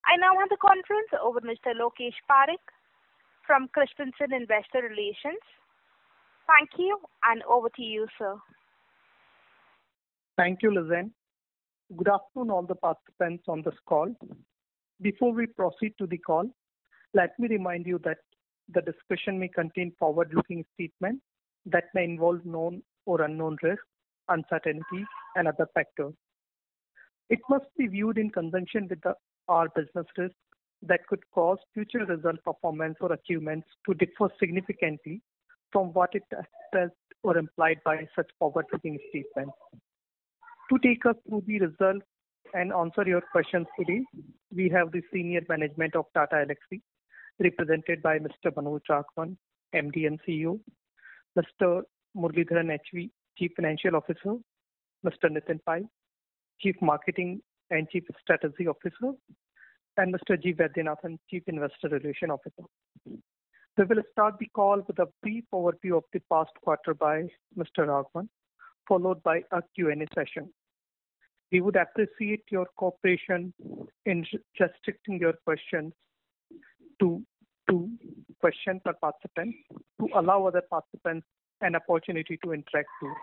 I now hand the conference over to Mr. Lokesh Parekh from Christensen Investor Relations. Thank you, and over to you, sir. Thank you, Lizanne. Good afternoon, all the participants on this call. Before we proceed to the call, let me remind you that the discussion may contain forward-looking statements that may involve known or unknown risks, uncertainties, and other factors. It must be viewed in conjunction with our business risks that could cause future result performance or achievements to differ significantly from what is expressed or implied by such forward-looking statements. To take us through the results and answer your questions today, we have the senior management of Tata Elxsi, represented by Mr. Manoj Raghavan, MD and CEO, Mr. Muralidharan HV, Chief Financial Officer, Mr. Nitin Pai, Chief Marketing and Chief Strategy Officer, and Mr. G. Vaidyanathan, Chief Investor Relations Officer. We will start the call with a brief overview of the past quarter by Mr. Raghavan, followed by a Q&A session. We would appreciate your cooperation in restricting your questions to 2 questions per participant to allow other participants an opportunity to interact too.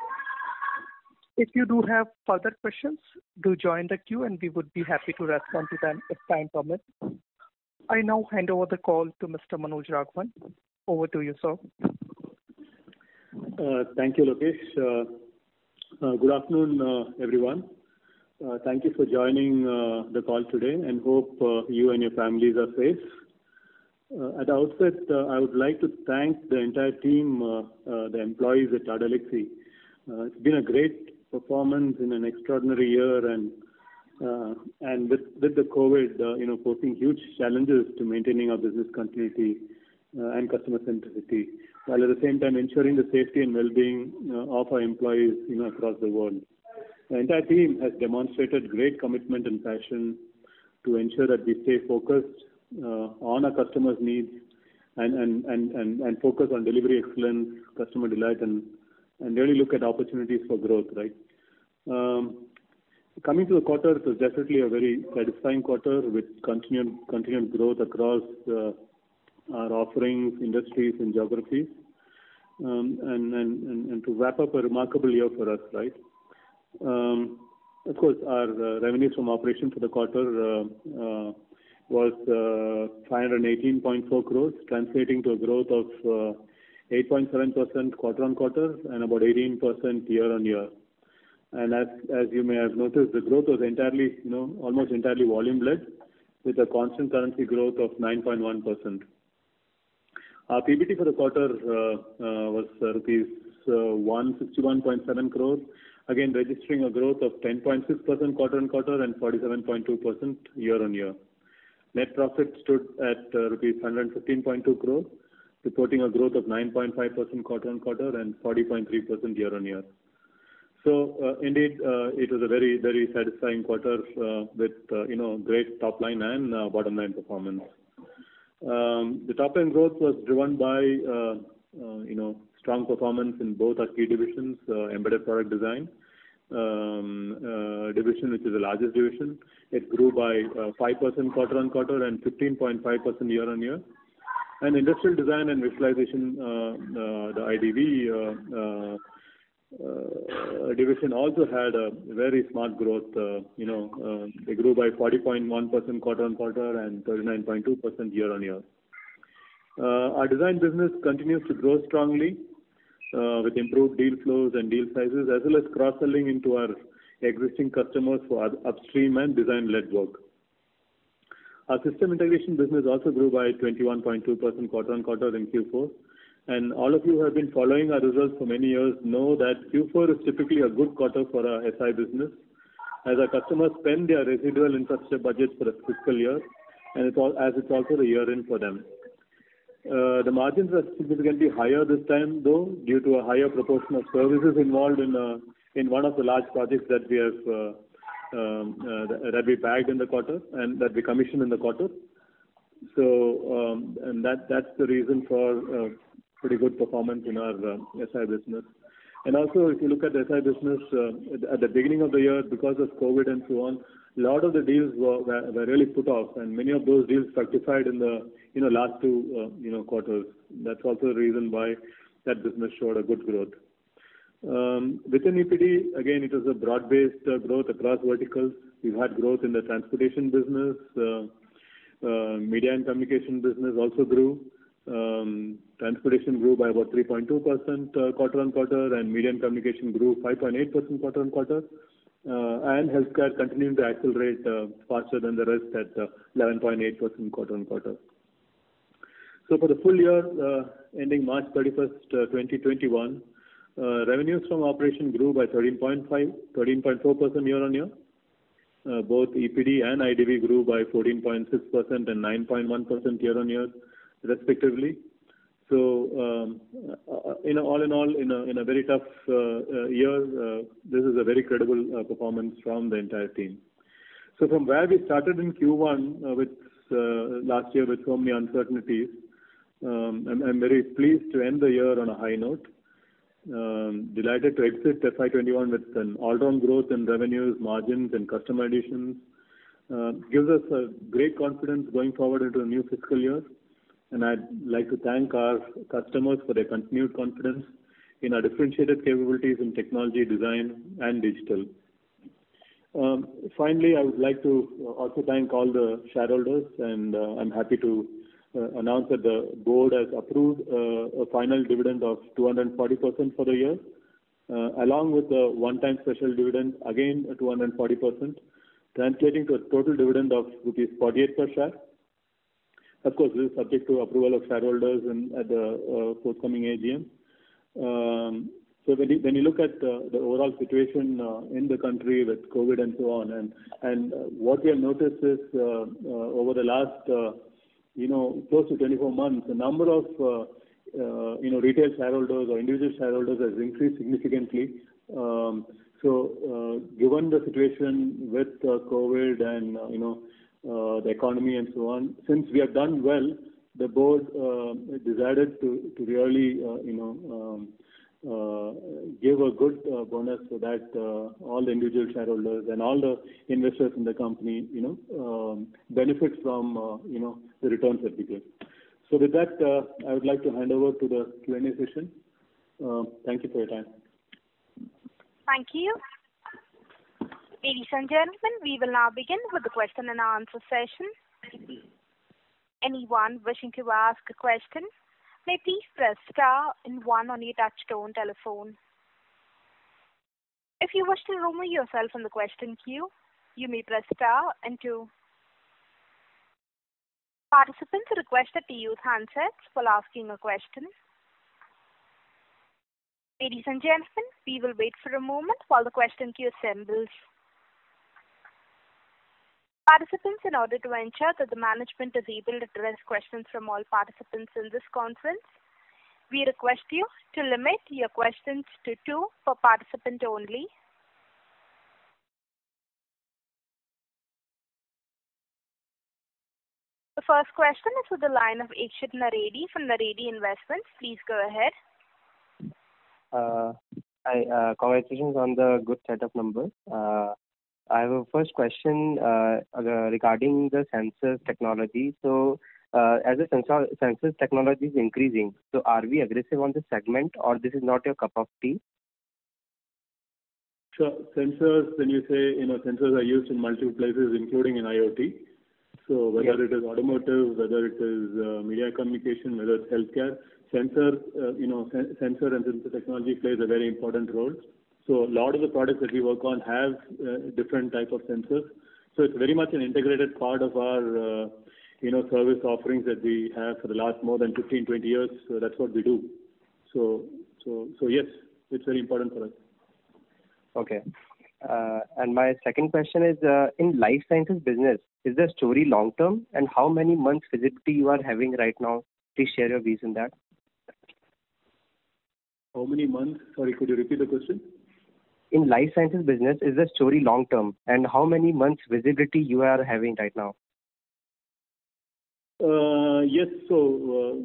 If you do have further questions, do join the queue and we would be happy to respond to them if time permits. I now hand over the call to Mr. Manoj Raghavan. Over to you, sir. Thank you, Lokesh. Good afternoon, everyone. Thank you for joining the call today and hope you and your families are safe. At the outset, I would like to thank the entire team, the employees at Tata Elxsi. It's been a great performance in an extraordinary year, and with the COVID, posing huge challenges to maintaining our business continuity and customer centricity, while at the same time ensuring the safety and well-being of our employees, across the world. The entire team has demonstrated great commitment and passion to ensure that we stay focused on our customers' needs and focus on delivery excellence, customer delight, and really look at opportunities for growth, right? Coming to the quarter, it was definitely a very satisfying quarter with continued growth across our offerings, industries, and geographies, and to wrap up a remarkable year for us, right? Of course, our revenues from operations for the quarter was 518.4 crores, translating to a growth of 8.7% quarter-on-quarter and about 18% year-on-year. And as you may have noticed, the growth was entirely, almost entirely volume-led, with a constant currency growth of 9.1%. Our PBT for the quarter was rupees 161.7 crores, again registering a growth of 10.6% quarter-on-quarter and 47.2% year-on-year. Net profit stood at rupees 115.2 crores, reporting a growth of 9.5% quarter-on-quarter and 40.3% year-on-year. So indeed, it was a very, very satisfying quarter with great top line and bottom line performance. The top line growth was driven by strong performance in both our key divisions, Embedded Product Design division, which is the largest division. It grew by 5% quarter-on-quarter and 15.5% year-on-year. And Industrial Design and Visualization, the IDV division also had a very smart growth. They grew by 40.1% quarter-on-quarter and 39.2% year-on-year. Our design business continues to grow strongly with improved deal flows and deal sizes, as well as cross-selling into our existing customers for upstream and design-led work. Our system integration business also grew by 21.2% quarter-on-quarter in Q4. And all of you who have been following our results for many years know that Q4 is typically a good quarter for our SI business, as our customers spend their residual infrastructure budgets for a fiscal year, and it's also the year-end for them. The margins are significantly higher this time, though, due to a higher proportion of services involved in one of the large projects that we have that we bagged in the quarter and that we commissioned in the quarter. So, and that's the reason for pretty good performance in our SI business. And also, if you look at the SI business at the beginning of the year, because of COVID and so on, a a lot of the deals were really put off, and many of those deals fructified in the last two quarters. That's also the reason why that business showed a good growth. Within EPD, again, it was a broad-based growth across verticals. We've had growth in the transportation business. Media and communication business also grew. Transportation grew by about 3.2% quarter-on-quarter, and media and communication grew 5.8% quarter-on-quarter. And healthcare continuing to accelerate faster than the rest at 11.8% quarter-on-quarter. So for the full year ending March 31st, 2021, revenues from operation grew by 13.4% year-on-year. Both EPD and IDV grew by 14.6% and 9.1% year-on-year, respectively. So, all in all, in a very tough year, this is a very credible performance from the entire team. So, from where we started in Q1 with last year with so many uncertainties, I'm very pleased to end the year on a high note. Delighted to exit FY21 with an all-round growth in revenues, margins, and customer additions. Gives us a great confidence going forward into the new fiscal year. And I'd like to thank our customers for their continued confidence in our differentiated capabilities in technology, design, and digital. Finally, I would like to also thank all the shareholders, and I'm happy to announce that the board has approved a final dividend of 240% for the year, along with the one-time special dividend, again 240%, translating to a total dividend of rupees 48 per share. Of course, this is subject to approval of shareholders at the forthcoming AGM. So when you look at the overall situation in the country with COVID and so on, and what we have noticed is over the last close to 24 months, the number of retail shareholders or individual shareholders has increased significantly. So given the situation with COVID and the economy and so on, since we have done well, the board decided to really give a good bonus so that all the individual shareholders and all the investors in the company benefit from the returns that we get. So with that, I would like to hand over to the Q&A session. Thank you for your time. Thank you. Ladies and gentlemen, we will now begin with the question and answer session. Anyone wishing to ask a question may please press star and 1 on your touchtone telephone. If you wish to remove yourself from the question queue, you may press star and 2. Participants are requested to use handsets while asking a question. Ladies and gentlemen, we will wait for a moment while the question queue assembles. Participants, in order to ensure that the management is able to address questions from all participants in this conference, we request you to limit your questions to 2 per participant only. The first question is with the line of Ikshit Naredi from Naredi Investments. Please go ahead. Hi, congratulations on the good set of numbers. I have a first question regarding the sensors technology. So, as the sensors technology is increasing, so are we aggressive on this segment, or this is not your cup of tea? Sure. Sensors, when you say, sensors are used in multiple places, including in IoT. So whether it is automotive, whether it is media communication, whether it's healthcare, sensor and sensor technology plays a very important role. So a lot of the products that we work on have different type of sensors. So it's very much an integrated part of our service offerings that we have for the last more than 15-20 years. So that's what we do. So yes, it's very important for us. Okay. And my second question is, in life sciences business, is the story long term, and how many months visibility you are having right now? Please share your views on that. How many months? Sorry, could you repeat the question? In life sciences business, is the story long term, and how many months visibility you are having right now? Yes. So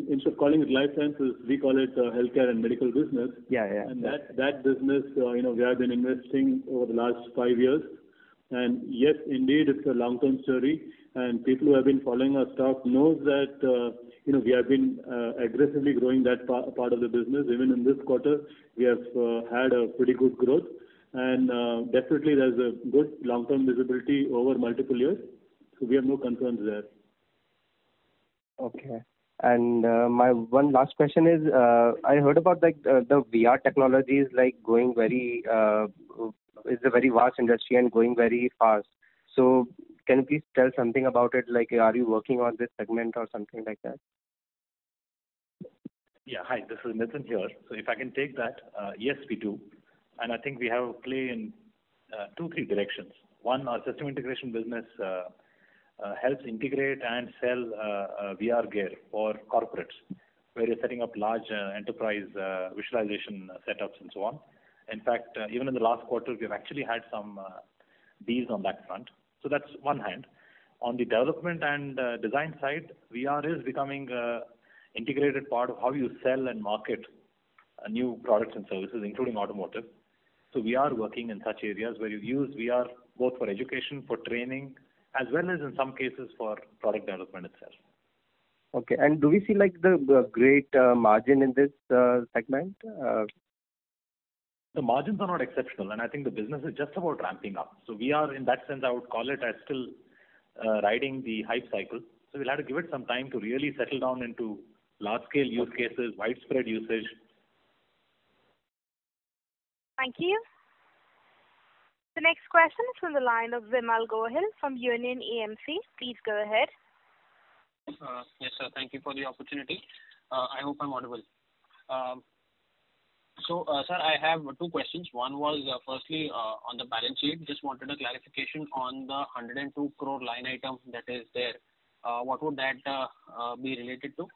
instead of calling it life sciences, we call it healthcare and medical business. Yeah. And that business, we have been investing over the last 5 years. And yes, indeed, it's a long-term story. And people who have been following our stock knows that we have been aggressively growing that part of the business. Even in this quarter, we have had a pretty good growth, and definitely there's a good long-term visibility over multiple years. So we have no concerns there. Okay. And my one last question is, I heard about the VR technology is going very, it's a very vast industry and going very fast. So can you please tell something about it? Are you working on this segment or something like that? Yeah, hi, this is Nitin here. So if I can take that, yes, we do. And I think we have a play in 2-3 directions. One, our system integration business helps integrate and sell VR gear for corporates, where you're setting up large enterprise visualization setups and so on. In fact, even in the last quarter, we've actually had some deals on that front. So that's one hand. On the development and design side, VR is becoming an integrated part of how you sell and market new products and services, including automotive. So we are working in such areas where you use VR both for education, for training, as well as in some cases for product development itself. Okay. And do we see the great margin in this segment? The margins are not exceptional, and I think the business is just about ramping up. So we are, in that sense, I would call it as still riding the hype cycle. So we'll have to give it some time to really settle down into large-scale use cases, widespread usage. Thank you. The next question is from the line of Vimal Gohil from Union AMC. Please go ahead. Yes, sir. Thank you for the opportunity. I hope I'm audible. So, sir, I have 2 questions. One was, firstly, on the balance sheet. Just wanted a clarification on the 102 crore line item that is there. What would that be related to?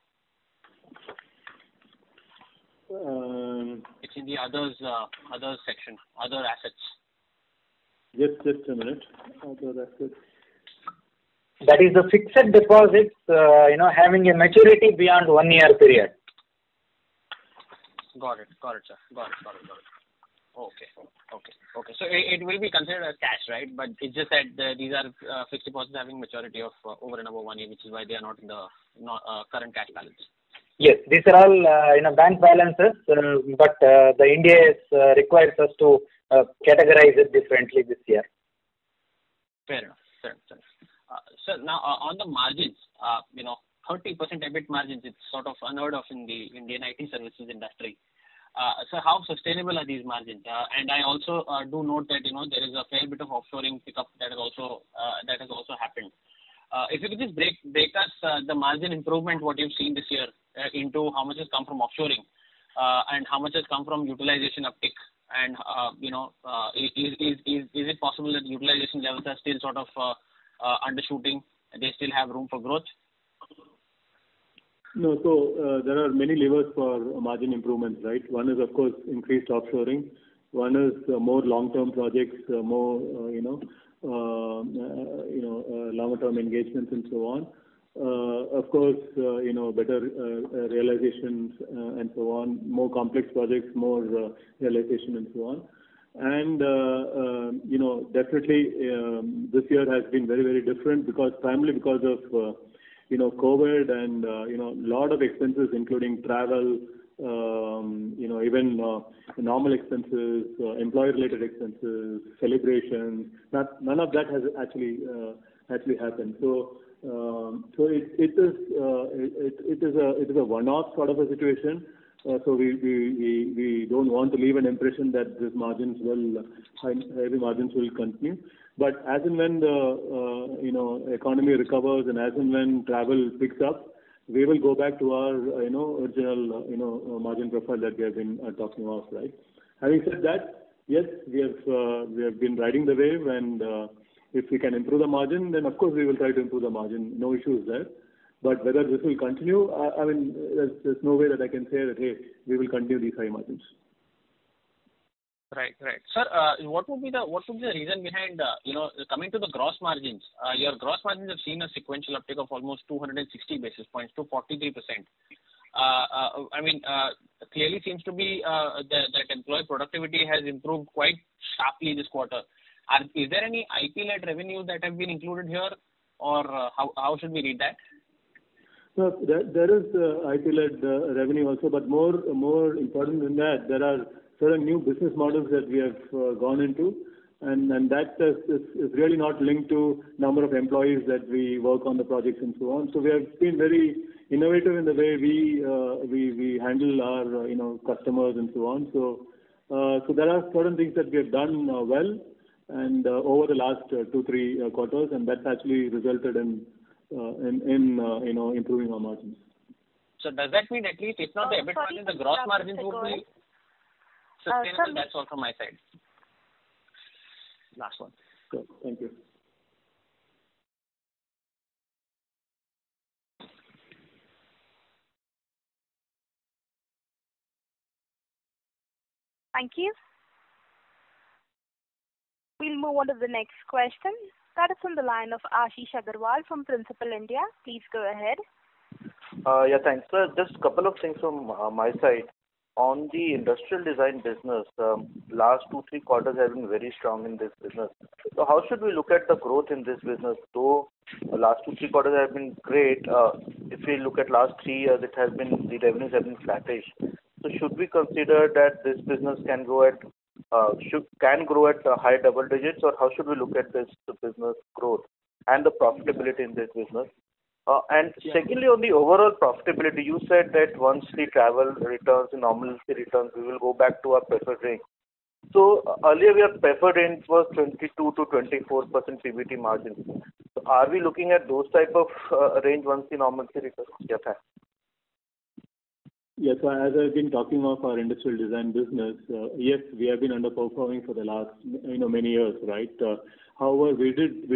It's in the others section, other assets. Just a minute. Other assets. That is the fixed deposits, having a maturity beyond 1 year period. Got it, sir. Got it. Okay. So it will be considered as cash, right? But it's just that these are fixed deposits having maturity of over and above 1 year, which is why they are not in the current cash balance. Yes, these are all bank balances, but the India requires us to categorize it differently this year. Fair enough. So now on the margins, 30% EBIT margins, it's sort of unheard of in the Indian IT services industry. So how sustainable are these margins? And I also do note that there is a fair bit of offshoring pickup that has also happened. If you could just break us the margin improvement what you've seen this year into how much has come from offshoring and how much has come from utilization uptick, and is it possible that utilization levels are still sort of undershooting? They still have room for growth? No, so there are many levers for margin improvements, right? One is, of course, increased offshoring. One is more long-term projects, more longer-term engagements, and so on. Of course, better realizations and so on. More complex projects, more realization, and so on. And definitely this year has been very, very different primarily because of COVID and lot of expenses, including travel, even normal expenses, employee-related expenses, celebrations. None of that has actually happened. So it is a one-off sort of a situation. So we don't want to leave an impression that these heavy margins will continue. But as and when the economy recovers and as and when travel picks up, we will go back to our original margin profile that we have been talking of, right? Having said that, yes, we have been riding the wave, and if we can improve the margin, then of course we will try to improve the margin. No issues there. But whether this will continue, there's no way that I can say that, hey, we will continue these high margins. Right. Sir, what would be the reason behind, coming to the gross margins? Your gross margins have seen a sequential uptick of almost 260 basis points to 43%. Clearly seems to be that employee productivity has improved quite sharply this quarter. Is there any IP-led revenue that have been included here, or how should we read that? No, there is IP-led revenue also, but more important than that, there are certain new business models that we have gone into, and that is really not linked to number of employees that we work on the projects and so on. So we have been very innovative in the way we handle our customers and so on. So there are certain things that we have done well, and over the last 2-3 quarters, and that's actually resulted in improving our margins. So does that mean at least if not the EBIT margin, the gross margins would be sustainable? That's all from my side. Last one. Sure. Thank you. Thank you. We'll move on to the next question. That is on the line of Ashish Agarwal from Principal India. Please go ahead. Yeah, thanks, sir. Just a couple of things from my side. On the industrial design business, last 2-3 quarters have been very strong in this business. So how should we look at the growth in this business? Though the last 2-3 quarters have been great, if we look at last 3 years, the revenues have been flattish. So should we consider that this business can grow at high double digits, or how should we look at this business growth and the profitability in this business? And secondly, on the overall profitability, you said that once the travel returns, the normalcy returns, we will go back to our preferred range. So earlier, our preferred range was 22 to 24% PBT margin. So are we looking at those type of range once the normalcy returns? Yeah, thanks. Yes, so as I've been talking of our industrial design business, yes, we have been underperforming for the last many years, right? However, we did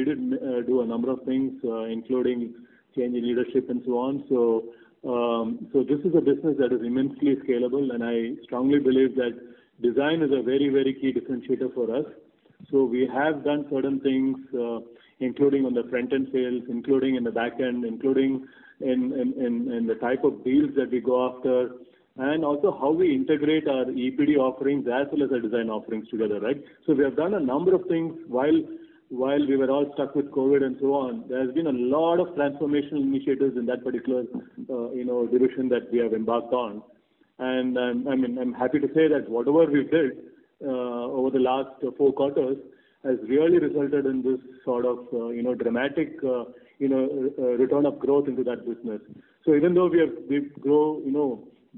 do a number of things, including change in leadership and so on. So this is a business that is immensely scalable, and I strongly believe that design is a very, very key differentiator for us. So we have done certain things, including on the front end sales, including in the back end, including in the type of deals that we go after, and also how we integrate our EPD offerings as well as our design offerings together, right? So we have done a number of things while we were all stuck with COVID and so on. There has been a lot of transformational initiatives in that particular division that we have embarked on, and I'm happy to say that whatever we did over the last 4 quarters has really resulted in this sort of dramatic return of growth into that business. So even though we grow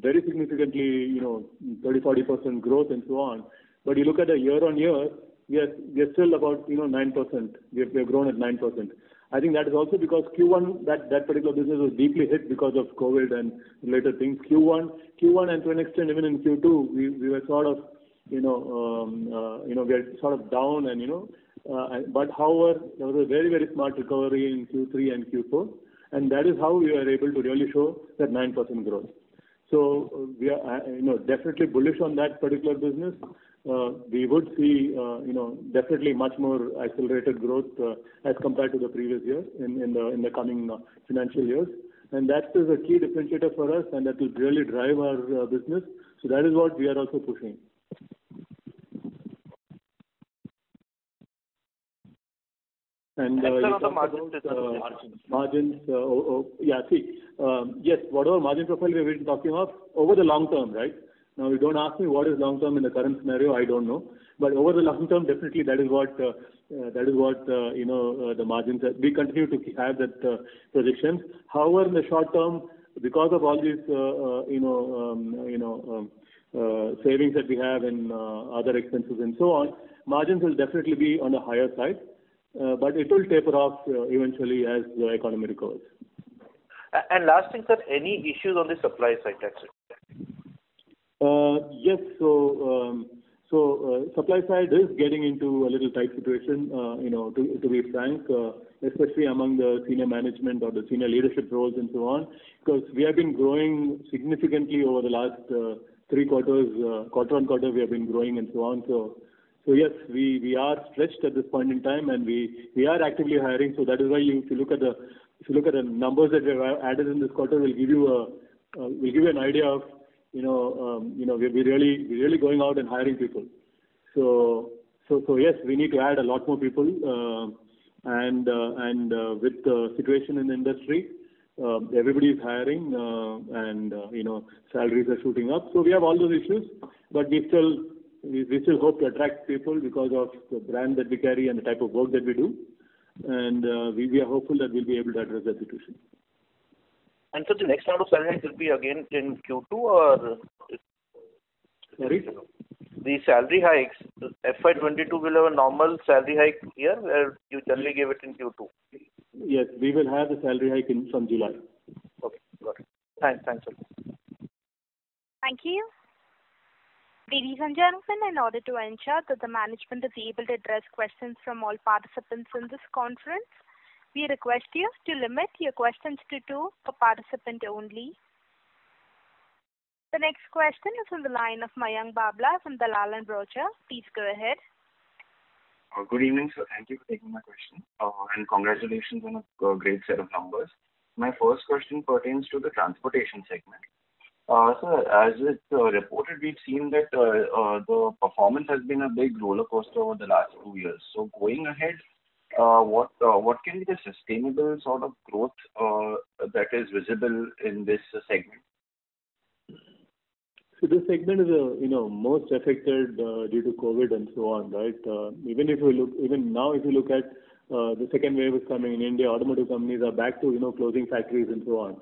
very significantly 30-40% growth and so on, but you look at a year on year, we are still about 9%. We have grown at 9%. I think that is also because Q1 that particular business was deeply hit because of COVID and related things. Q1 and to an extent even in Q2 we were sort of we are sort of down but however there was a very, very smart recovery in Q3 and Q4, and that is how we were able to really show that 9% growth. So we are definitely bullish on that particular business. We would see definitely much more accelerated growth as compared to the previous year in the coming financial years, and that is a key differentiator for us, and that will really drive our business. So that is what we are also pushing. And margins. Yes, whatever margin profile we have been talking of over the long term, right? Now, you don't ask me what is long term in the current scenario. I don't know, but over the long term, definitely that is what the margins. We continue to have that projections. However, in the short term, because of all these savings that we have in other expenses and so on, margins will definitely be on the higher side. But it will taper off eventually as the economy recovers. And last thing, sir, any issues on the supply side? That's it. Yes. So supply side is getting into a little tight situation. To be frank, especially among the senior management or the senior leadership roles and so on, because we have been growing significantly over the last 3 quarters. Quarter on quarter, we have been growing and so on. So yes, we are stretched at this point in time, and we are actively hiring. So that is why if you look at the numbers that we have added in this quarter, will give you an idea of we're really going out and hiring people. So So yes, we need to add a lot more people, and with the situation in the industry, everybody is hiring, and salaries are shooting up. So we have all those issues, but we still hope to attract people because of the brand that we carry and the type of work that we do, and we are hopeful that we'll be able to address that situation. And so the next round of salary hike will be again in Q2 or? Sorry? The salary hikes, FY22 will have a normal salary hike year where you generally give it in Q2. Yes, we will have the salary hike from July. Okay, got it. Thanks. Thank you. Ladies and gentlemen, in order to ensure that the management is able to address questions from all participants in this conference, we request you to limit your questions to 2 per participant only. The next question is on the line of Mayank Babla from Dalal & Broacha. Please go ahead. Good evening, sir. Thank you for taking my question, and congratulations on a great set of numbers. My first question pertains to the transportation segment. Sir, as it's reported, we've seen that the performance has been a big roller coaster over the last 2 years. So going ahead, what can be the sustainable sort of growth that is visible in this segment? So this segment is most affected due to COVID and so on, right? Even now, if you look at the second wave is coming in India, automotive companies are back to closing factories and so on.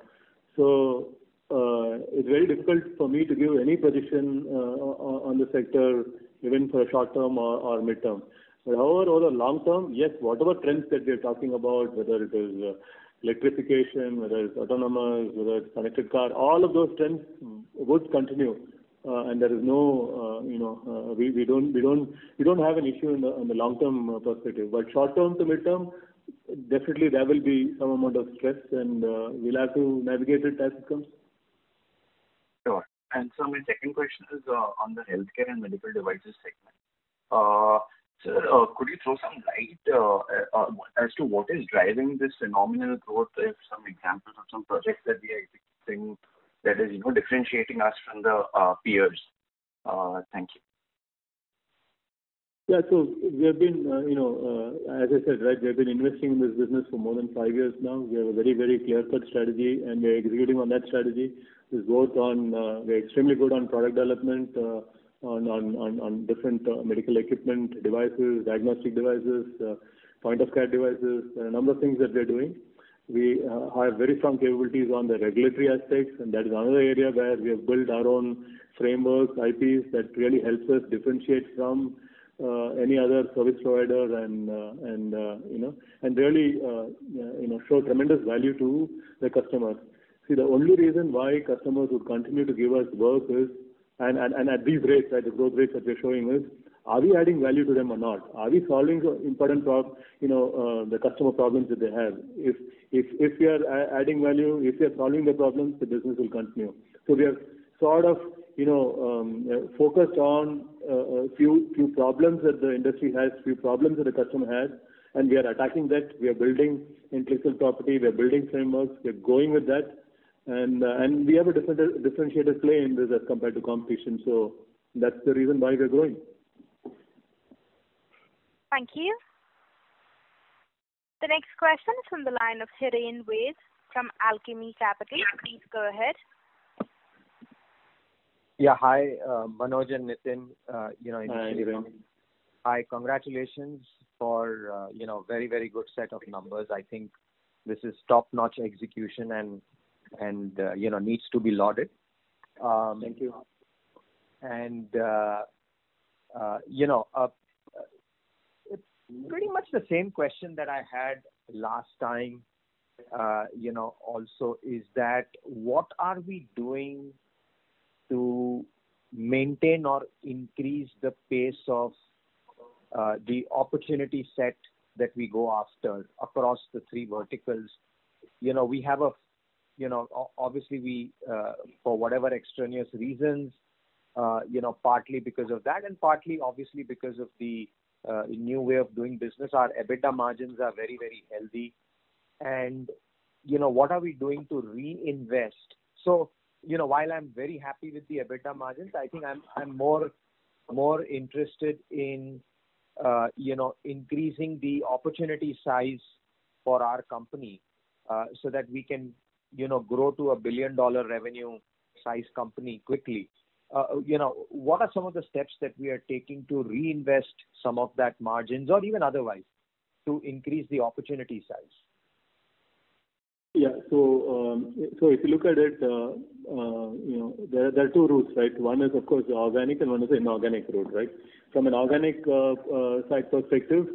So it's very difficult for me to give any prediction on the sector, even for a short term or mid term. But however, over the long term, yes, whatever trends that we are talking about, whether it is electrification, whether it's autonomous, whether it's connected car, all of those trends would continue, and there is no, we don't have an issue on the long-term perspective. But short-term to mid-term, definitely there will be some amount of stress, and we'll have to navigate it as it comes. Sure. And so my second question is on the healthcare and medical devices segment. Sir, could you throw some light as to what is driving this phenomenal growth? If some examples of some projects that we are executing that is differentiating us from the peers. Thank you. Yeah, so we have been, as I said, right, we have been investing in this business for more than 5 years now. We have a very, very clear-cut strategy, and we are executing on that strategy. It's both on, we're extremely good on product development, on different medical equipment, devices, diagnostic devices, point-of-care devices, a number of things that we're doing. We have very strong capabilities on the regulatory aspects, and that is another area where we have built our own frameworks, IPs that really helps us differentiate from any other service provider and really show tremendous value to the customers. See, the only reason why customers would continue to give us work is, and at these rates, right, the growth rates that we're showing is, are we adding value to them or not? Are we solving the important the customer problems that they have? If we are adding value, if we are solving the problems, the business will continue. So we are sort of focused on a few problems that the industry has, few problems that the customer has, and we are attacking that. We are building intellectual property, we are building frameworks, we are going with that, and we have a differentiated play in this as compared to competition. So that's the reason why we are growing. Thank you. The next question is from the line of Hiren Ved from Alchemy Capital. Please go ahead. Yeah, hi, Manoj and Nitin. Hi, congratulations for very, very good set of numbers. I think this is top-notch execution and needs to be lauded. Thank you. And it's pretty much the same question that I had last time. Also is that what are we doing to maintain or increase the pace of the opportunity set that we go after across the three verticals? We have obviously we, for whatever extraneous reasons, partly because of that and partly obviously because of the new way of doing business, our EBITDA margins are very, very healthy. And, what are we doing to reinvest? So, while I'm very happy with the EBITDA margins, I think I'm more interested in increasing the opportunity size for our company so that we can, grow to $1 billion revenue size company quickly. What are some of the steps that we are taking to reinvest some of that margins or even otherwise to increase the opportunity size? Yeah. So if you look at it, there are two routes, right? One is, of course, the organic and one is the inorganic route, right? From an organic side perspective,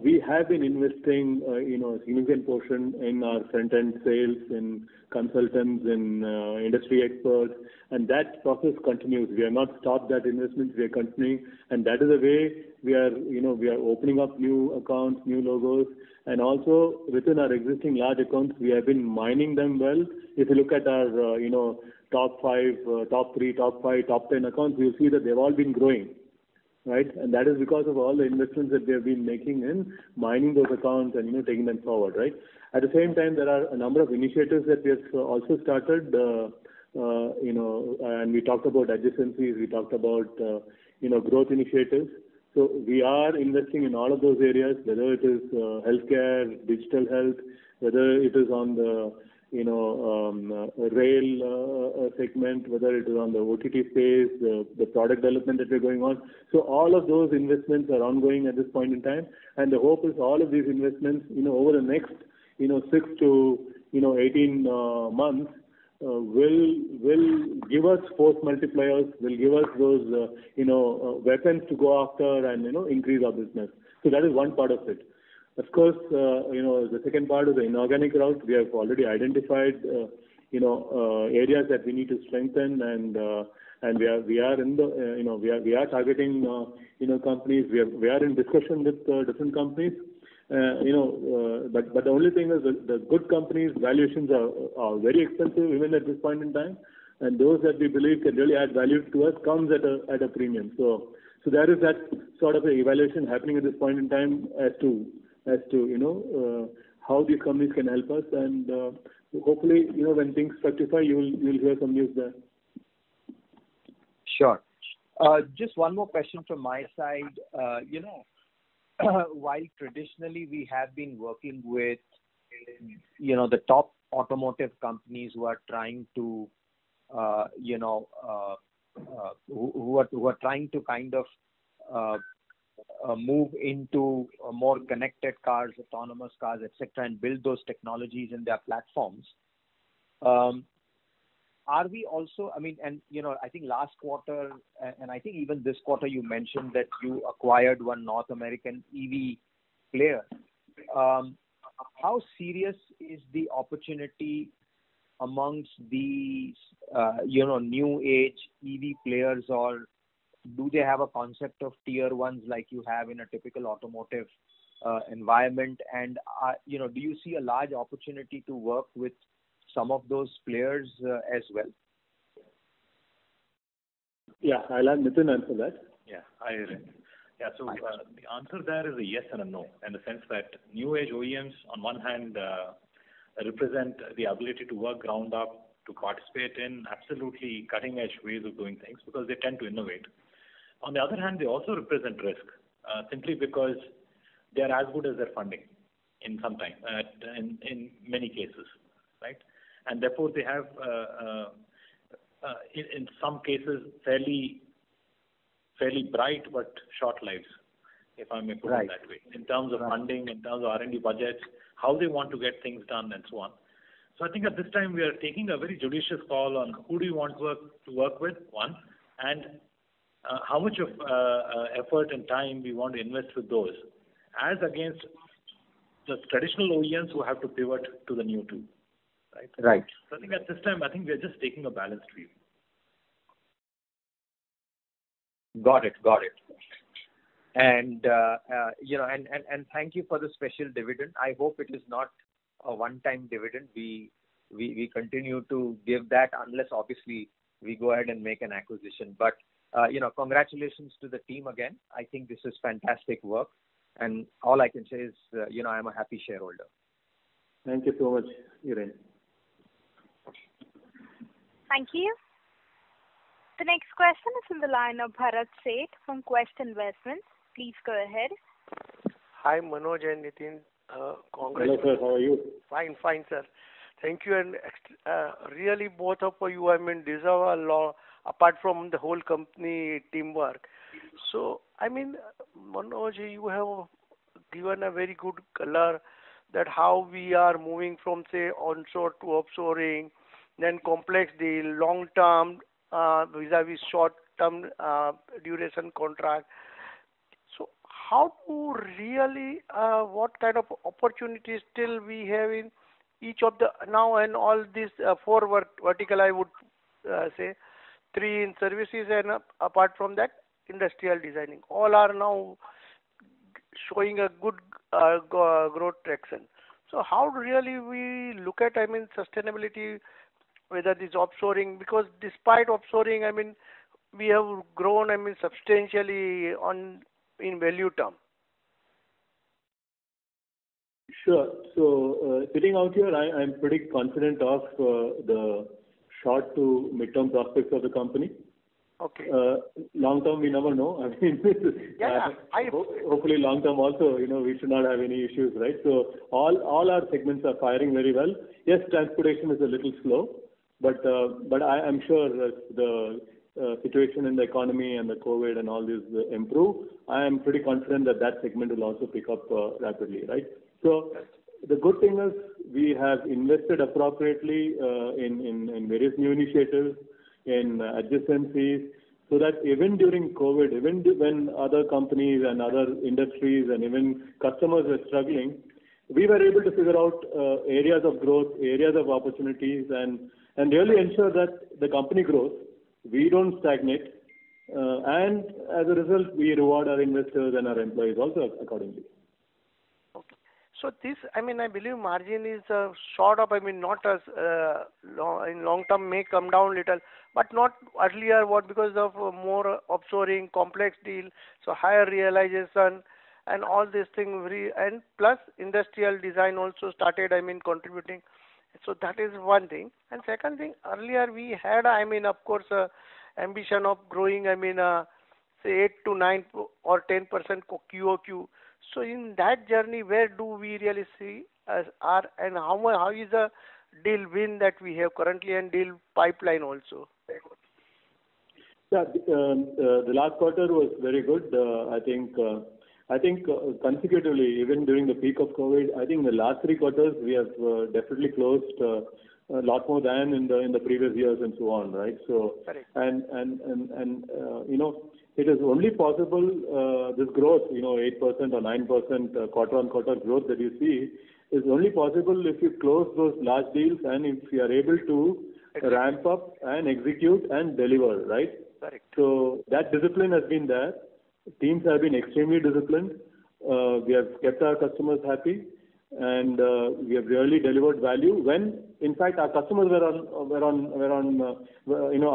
we have been investing, a significant portion in our front-end sales, in consultants, in industry experts, and that process continues. We have not stopped that investment. We are continuing, and that is the way we are opening up new accounts, new logos, and also within our existing large accounts, we have been mining them well. If you look at our, top 5, top 3, top 5, top 10 accounts, you'll see that they've all been growing. Right, and that is because of all the investments that we have been making in mining those accounts and taking them forward. Right. At the same time, there are a number of initiatives that we have also started. And we talked about adjacencies. We talked about growth initiatives. So we are investing in all of those areas, whether it is healthcare, digital health, whether it is on the rail segment, whether it is on the OTT space, the product development that we're going on. So all of those investments are ongoing at this point in time, and the hope is all of these investments, over the next, 6 to 18 months, will give us force multipliers, will give us those, weapons to go after and increase our business. So that is one part of it. Of course, the second part is the inorganic route. We have already identified, areas that we need to strengthen, and we are in the, we are targeting, companies. We are in discussion with different companies. But the only thing is the good companies' valuations are very expensive even at this point in time, and those that we believe can really add value to us comes at a premium. So there is that sort of a evaluation happening at this point in time as to how these companies can help us, and hopefully when things fructify, you'll hear some news there. Sure. Just one more question from my side. While traditionally we have been working with the top automotive companies who are trying to who are trying to kind of move into more connected cars, autonomous cars, etc., and build those technologies in their platforms. Are we also, I think last quarter, and I think even this quarter, you mentioned that you acquired one North American EV player. How serious is the opportunity amongst these, new age EV players, or do they have a concept of tier ones like you have in a typical automotive environment? And, do you see a large opportunity to work with some of those players as well? Yeah, I'll let Nitin answer that. Yeah, so the answer there is a yes and a no, in the sense that new age OEMs, on one hand, represent the ability to work ground up, to participate in absolutely cutting edge ways of doing things, because they tend to innovate. On the other hand, they also represent risk, simply because they are as good as their funding in some time, in many cases, right? And therefore they have, in some cases, fairly bright but short lives, if I may put it that way, in terms of funding, in terms of R&D budgets, how they want to get things done, and so on. So I think at this time we are taking a very judicious call on who do you want to work with, one, and how much of effort and time we want to invest with those, as against the traditional OEMs who have to pivot to the new two. Right. Right. So I think at this time, we are just taking a balanced view. Got it. And and thank you for the special dividend. I hope it is not a one-time dividend. We continue to give that unless obviously we go ahead and make an acquisition. But congratulations to the team again. I think this is fantastic work, and all I can say is I'm a happy shareholder. Thank you so much, Hiren. Thank you. The next question is from the line of Bharat Sheth from Quest Investments. Please go ahead. Hi, Manoj and Nitin. Hello, Congratulations. sir. How are you? Fine, sir. Thank you. And really, both of you, I mean, deserve a lot, apart from the whole company teamwork. So, I mean, Manoj, you have given a very good color that how we are moving from, say, onshore to offshoring, then complex deal, long-term vis-a-vis short-term duration contract. So how to really, what kind of opportunities still we have in each of the now and all these four vertical, I would say, three in services and apart from that, industrial designing. All are now showing a good growth traction. So how really we look at, I mean, sustainability, whether this offshoring, because despite offshoring, I mean, we have grown, I mean, substantially in value term. Sure. So, sitting out here, I'm pretty confident of the short to mid-term prospects of the company. Okay. Long term, we never know. I mean, hopefully long term also, we should not have any issues, right? So all our segments are firing very well. Yes, transportation is a little slow, but I'm sure that the situation in the economy and the COVID and all this improve. I am pretty confident that segment will also pick up rapidly, right? So the good thing is we have invested appropriately in various new initiatives, in adjacencies, so that even during COVID, even when other companies and other industries and even customers were struggling, we were able to figure out areas of growth, areas of opportunities, and really ensure that the company grows. We don't stagnate, and as a result, we reward our investors and our employees also accordingly. Okay. So this, I mean, I believe margin is sort of, I mean, not as in long term may come down little, but not earlier. What, because of more offshoring, complex deal, so higher realization, and all these things, and plus industrial design also started, I mean, contributing. So that is one thing. And second thing, earlier we had, I mean, of course, ambition of growing, I mean, say 8 to 9 or 10% QOQ. So in that journey, where do we really see as our, and how is the deal win that we have currently and deal pipeline also? Yeah, the last quarter was very good. I think consecutively, even during the peak of COVID, I think the last 3 quarters we have definitely closed a lot more than in the previous years and so on, right? So, and it is only possible, this growth, 8% or 9% quarter-on-quarter growth that you see is only possible if you close those large deals and if you are able to ramp up and execute and deliver, right? Correct. So that discipline has been there. Teams have been extremely disciplined. We have kept our customers happy, and we have really delivered value when, in fact, our customers were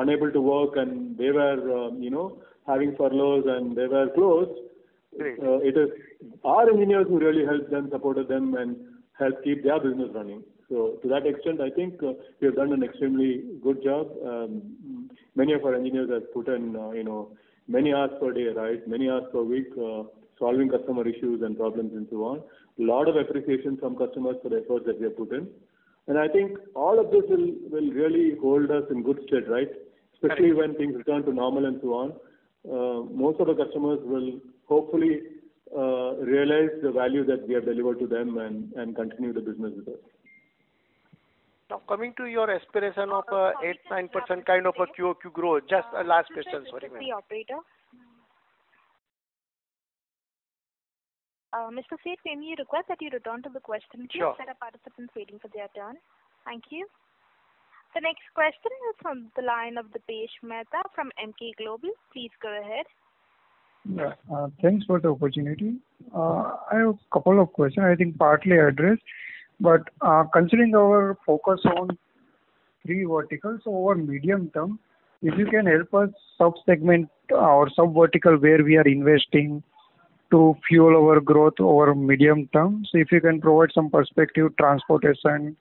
unable to work and they were, having furloughs and they were closed. It is our engineers who really helped them, supported them, and helped keep their business running. So to that extent, I think we have done an extremely good job. Many of our engineers have put in, many hours per day, right? Many hours per week, solving customer issues and problems and so on. A lot of appreciation from customers for the efforts that we have put in. And I think all of this will really hold us in good stead, right? Especially when things return to normal and so on. Most of the customers will hopefully realize the value that we have delivered to them and continue the business with us. Now, coming to your aspiration of 8-9% kind of a QOQ growth, just a last question, sorry. The operator. Mr. Seth, may we request that you return to the question queue? Sure. There are participants waiting for their turn. Thank you. The next question is from the line of Dipesh Mehta from Emkay Global. Please go ahead. Yeah, thanks for the opportunity. I have a couple of questions, I think partly addressed, but considering our focus on 3 verticals over medium term, if you can help us sub-segment or sub-vertical where we are investing to fuel our growth over medium term. So if you can provide some perspective, transportation,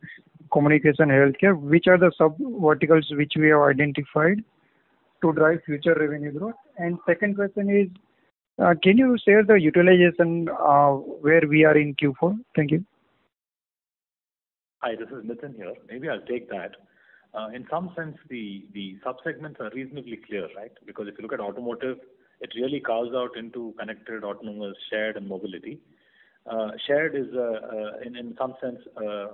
communication, healthcare, which are the sub-verticals which we have identified to drive future revenue growth? And second question is, Can you share the utilization where we are in Q4? Thank you. Hi, this is Nitin here. Maybe I'll take that. In some sense, the sub-segments are reasonably clear, right? Because if you look at automotive, it really carves out into connected, autonomous, shared, and mobility. Shared is, in some sense, a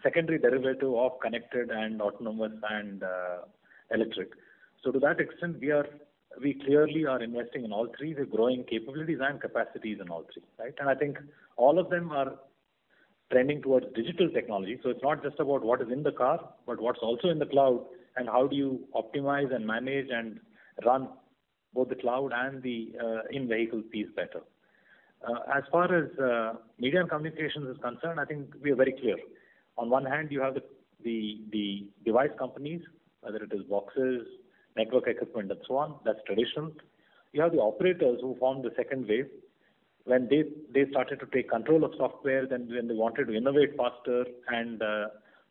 secondary derivative of connected and autonomous and electric. So to that extent, we clearly are investing in all three. We're growing capabilities and capacities in all three, right? And I think all of them are trending towards digital technology. So it's not just about what is in the car, but what's also in the cloud, and how do you optimize and manage and run both the cloud and the in-vehicle piece better. As far as media and communications is concerned, I think we are very clear. On one hand, you have the device companies, whether it is boxes, network equipment, and so on. That's traditional. You have the operators who formed the second wave when they started to take control of software, then when they wanted to innovate faster and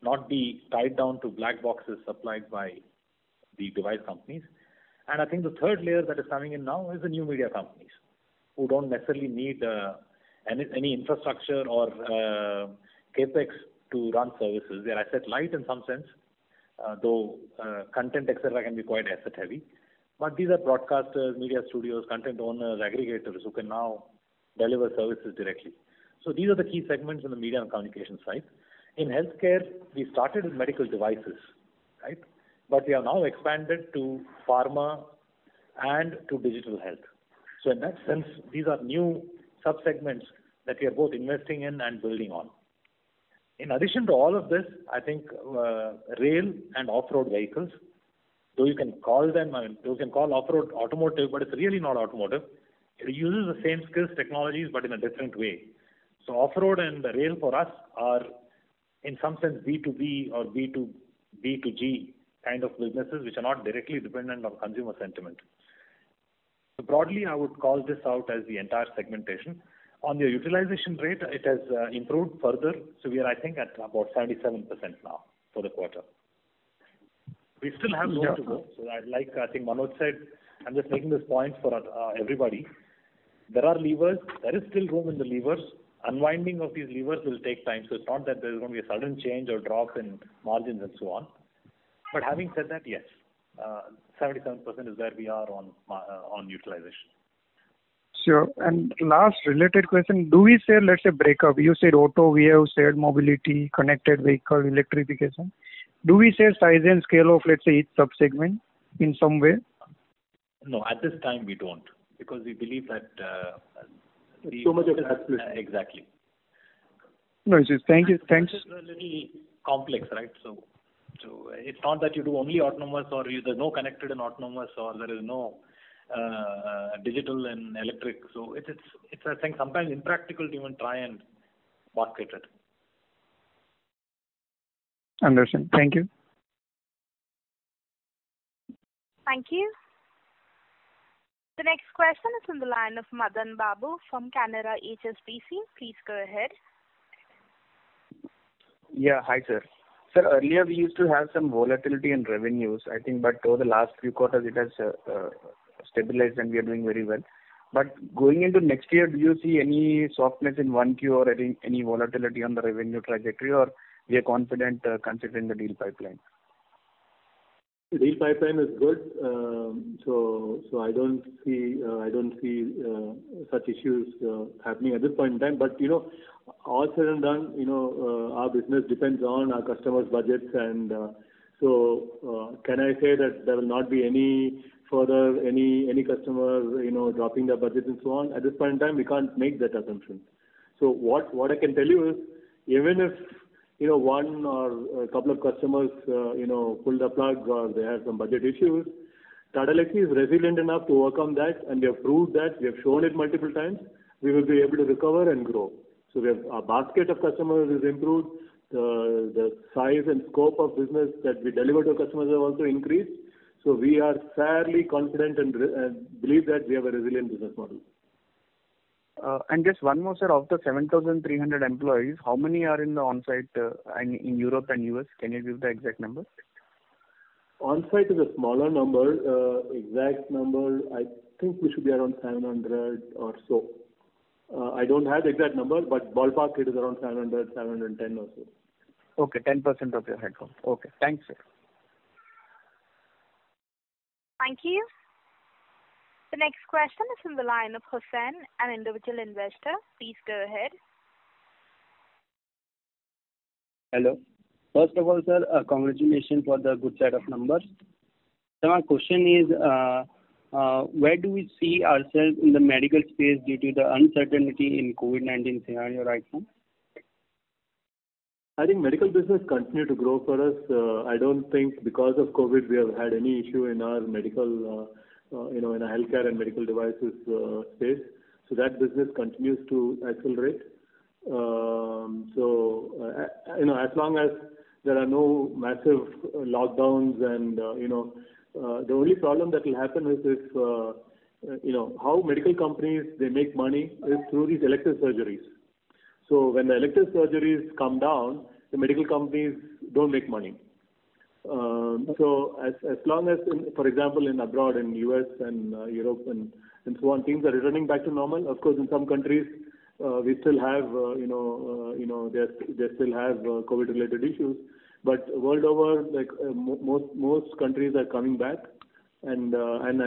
not be tied down to black boxes supplied by the device companies. And I think the third layer that is coming in now is the new media companies, who don't necessarily need any infrastructure or capex to run services. They're asset light in some sense, though content, etc., can be quite asset heavy. But these are broadcasters, media studios, content owners, aggregators who can now deliver services directly. So these are the key segments in the media and communication side. In healthcare, we started with medical devices, right? But we have now expanded to pharma and to digital health. So in that sense, these are new sub-segments that we are both investing in and building on. In addition to all of this, I think rail and off-road vehicles, though you can call them, you can call off-road automotive, but it's really not automotive. It uses the same skills, technologies, but in a different way. So off-road and rail for us are, in some sense, B2B or B2G kind of businesses, which are not directly dependent on consumer sentiment. So broadly, I would call this out as the entire segmentation. On the utilization rate, it has improved further. So we are, I think, at about 77% now for the quarter. We still have room to go. So I think Manoj said, I'm just making this point for everybody. There are levers. There is still room in the levers. Unwinding of these levers will take time. So it's not that there's going to be a sudden change or drop in margins and so on. But having said that, yes, 77% is where we are on utilization. Sure. And last related question, do we say, let's say, breakup? You said auto, we have said mobility, connected vehicle, electrification. Do we say size and scale of, let's say, each sub-segment in some way? No, at this time we don't, because we believe that so much of that. Exactly. No issues. Thank you. Thanks. It's a little complex, right? So it's not that you do only autonomous, or there's no connected and autonomous, or there is no digital and electric. So it's I think sometimes impractical to even try and basket it. Understand. Thank you. Thank you. The next question is from the line of Madan Babu from Canara HSBC. Please go ahead. Yeah, hi sir. Sir, earlier we used to have some volatility in revenues, I think, but over the last few quarters it has stabilized and we are doing very well. But going into next year, do you see any softness in 1Q or any volatility on the revenue trajectory, or we are confident considering the deal pipeline? The deal pipeline is good, so I don't see such issues happening at this point in time. But all said and done, our business depends on our customers' budgets, and so can I say that there will not be any further any customer dropping their budgets and so on? At this point in time, we can't make that assumption. So what I can tell you is, even if one or a couple of customers, pull the plug or they have some budget issues, Tata Elxsi is resilient enough to overcome that, and we have proved that. We have shown it multiple times. We will be able to recover and grow. So our basket of customers is improved. The size and scope of business that we deliver to customers have also increased. So we are fairly confident and believe that we have a resilient business model. And just one more, sir. Of the 7,300 employees, how many are in the on-site in Europe and US? Can you give the exact number? On-site is a smaller number. Exact number, I think we should be around 700 or so. I don't have the exact number, but ballpark it is around 700, 710 or so. Okay, 10% of your headcount. Okay, thanks, sir. Thank you. The next question is from the line of Hussain, an individual investor. Please go ahead. Hello. First of all, sir, congratulations for the good set of numbers. So my question is, where do we see ourselves in the medical space due to the uncertainty in COVID-19 scenario right now? I think medical business continue to grow for us. I don't think because of COVID we have had any issue in our medical, in our healthcare and medical devices space. So that business continues to accelerate. As long as there are no massive lockdowns and, the only problem that will happen is if, how medical companies, they make money is through these elective surgeries. So when the elective surgeries come down, the medical companies don't make money. So as long as, for example, in abroad, in US and Europe and so on, things are returning back to normal. Of course, in some countries, we still have, they still have COVID-related issues. But world over, like most countries are coming back, and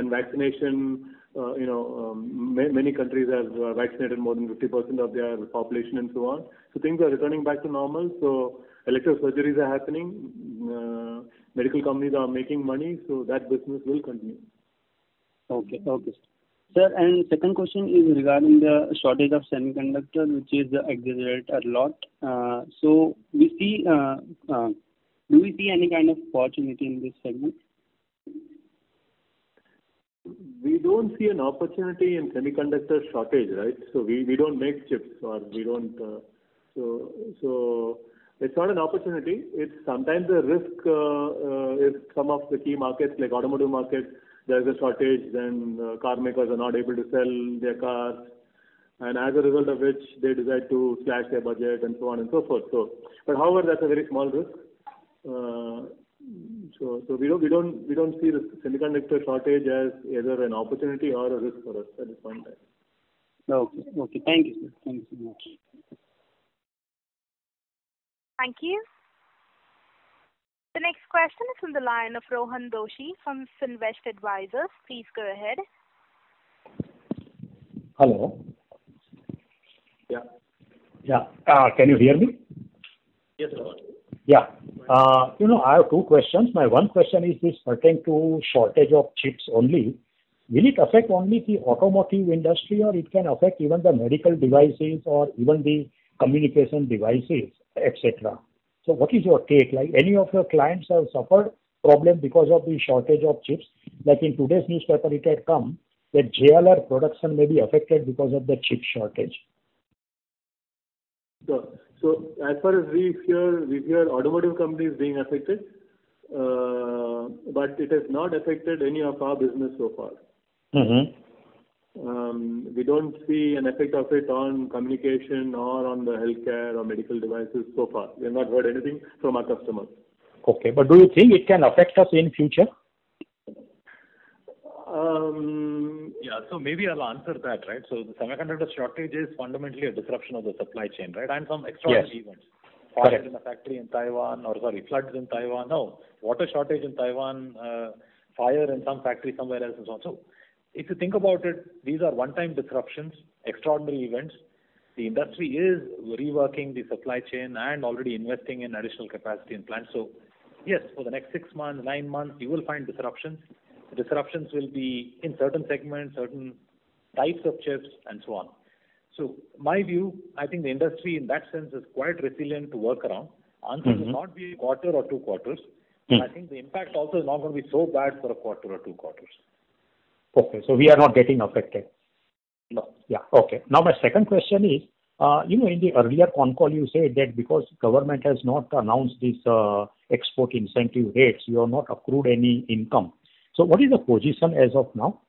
vaccination. Many countries have vaccinated more than 50% of their population and so on. So things are returning back to normal. So elective surgeries are happening. Medical companies are making money. So that business will continue. Okay. Sir, and second question is regarding the shortage of semiconductor, which is exaggerated a lot. So we see, do we see any kind of opportunity in this segment? We don't see an opportunity in semiconductor shortage, right? So we don't make chips, or we don't. So it's not an opportunity. It's sometimes a risk if some of the key markets, like automotive markets, there's a shortage, then car makers are not able to sell their cars, and as a result of which they decide to slash their budget and so on and so forth. So, but however, that's a very small risk. So we don't see the semiconductor shortage as either an opportunity or a risk for us at this point in time. Okay. Thank you, sir. Thank you so much. Thank you. The next question is from the line of Rohan Doshi from Finvest Advisors. Please go ahead. Hello. Yeah. Can you hear me? Yes, Rohan. Yeah. I have two questions. My one question is this pertaining to shortage of chips only. Will it affect only the automotive industry, or it can affect even the medical devices or even the communication devices, etc.? So what is your take? Like, any of your clients have suffered problem because of the shortage of chips? Like in today's newspaper, it had come that JLR production may be affected because of the chip shortage. So as far as we hear automotive companies being affected, but it has not affected any of our business so far. We don't see an effect of it on communication or on the healthcare or medical devices so far. We have not heard anything from our customers. Okay, but do you think it can affect us in future? Yeah, so maybe I'll answer that, right? So the semiconductor shortage is fundamentally a disruption of the supply chain, right? And some extraordinary events. Fire in a factory in Taiwan, floods in Taiwan. No, water shortage in Taiwan, fire in some factory somewhere else and so on. So if you think about it, these are one-time disruptions, extraordinary events. The industry is reworking the supply chain and already investing in additional capacity in plants. So yes, for the next 6 months, 9 months, you will find disruptions. The disruptions will be in certain segments, certain types of chips, and so on. So my view, I think the industry in that sense is quite resilient to work around. Answer will not be a quarter or 2 quarters. I think the impact also is not going to be so bad for a quarter or 2 quarters. Okay, so we are not getting affected. No. Yeah, okay. Now my second question is, in the earlier con call you said that because government has not announced these export incentive rates, you have not accrued any income. So what is the position as of now?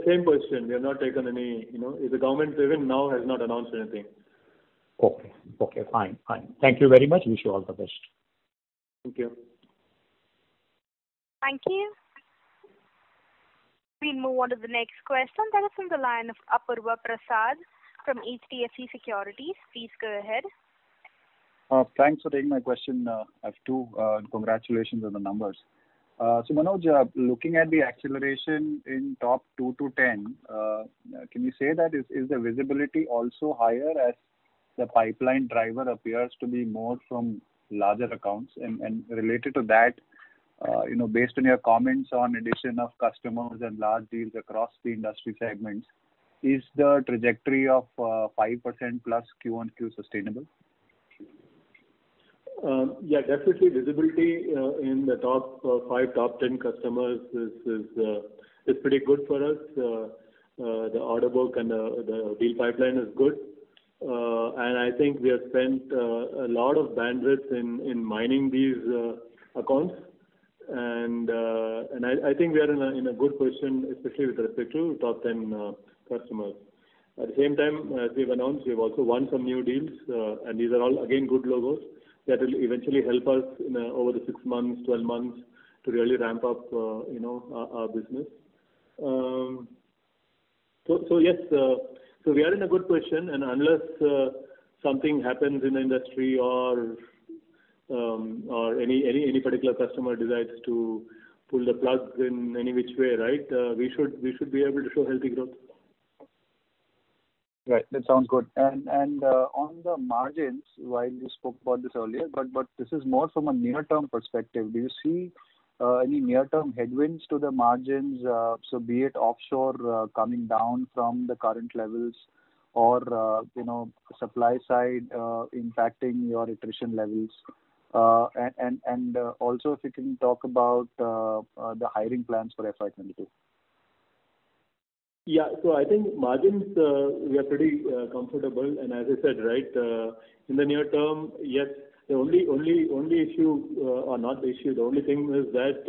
Same position. We have not taken any, the government even now has not announced anything. Okay, fine. Thank you very much. Wish you all the best. Thank you. Thank you. We'll move on to the next question. That is from the line of Apurva Prasad from HDFC Securities. Please go ahead. Thanks for taking my question. I have two. Congratulations on the numbers. So Manoj, looking at the acceleration in top 2 to 10, can you say that is the visibility also higher as the pipeline driver appears to be more from larger accounts? And related to that, based on your comments on addition of customers and large deals across the industry segments, is the trajectory of 5% plus Q1Q sustainable? Yeah, definitely visibility in the top 5, top 10 customers is pretty good for us. The order book and the deal pipeline is good. And I think we have spent a lot of bandwidth in mining these accounts. And I think we are in a good position, especially with respect to top 10 customers. At the same time, as we've announced, we've also won some new deals, and these are all, again, good logos that will eventually help us over the 6 months, 12 months to really ramp up, our business. So yes, so we are in a good position, and unless something happens in the industry or any particular customer decides to pull the plug in any which way, right? We should be able to show healthy growth. Right, that sounds good. And on the margins, while you spoke about this earlier, but this is more from a near-term perspective. Do you see any near-term headwinds to the margins? So be it offshore coming down from the current levels, or supply side impacting your attrition levels, and also if you can talk about the hiring plans for FY22. Yeah, so I think margins, we are pretty comfortable, and as I said, right, in the near term, yes, the only issue, or not the issue, the only thing is that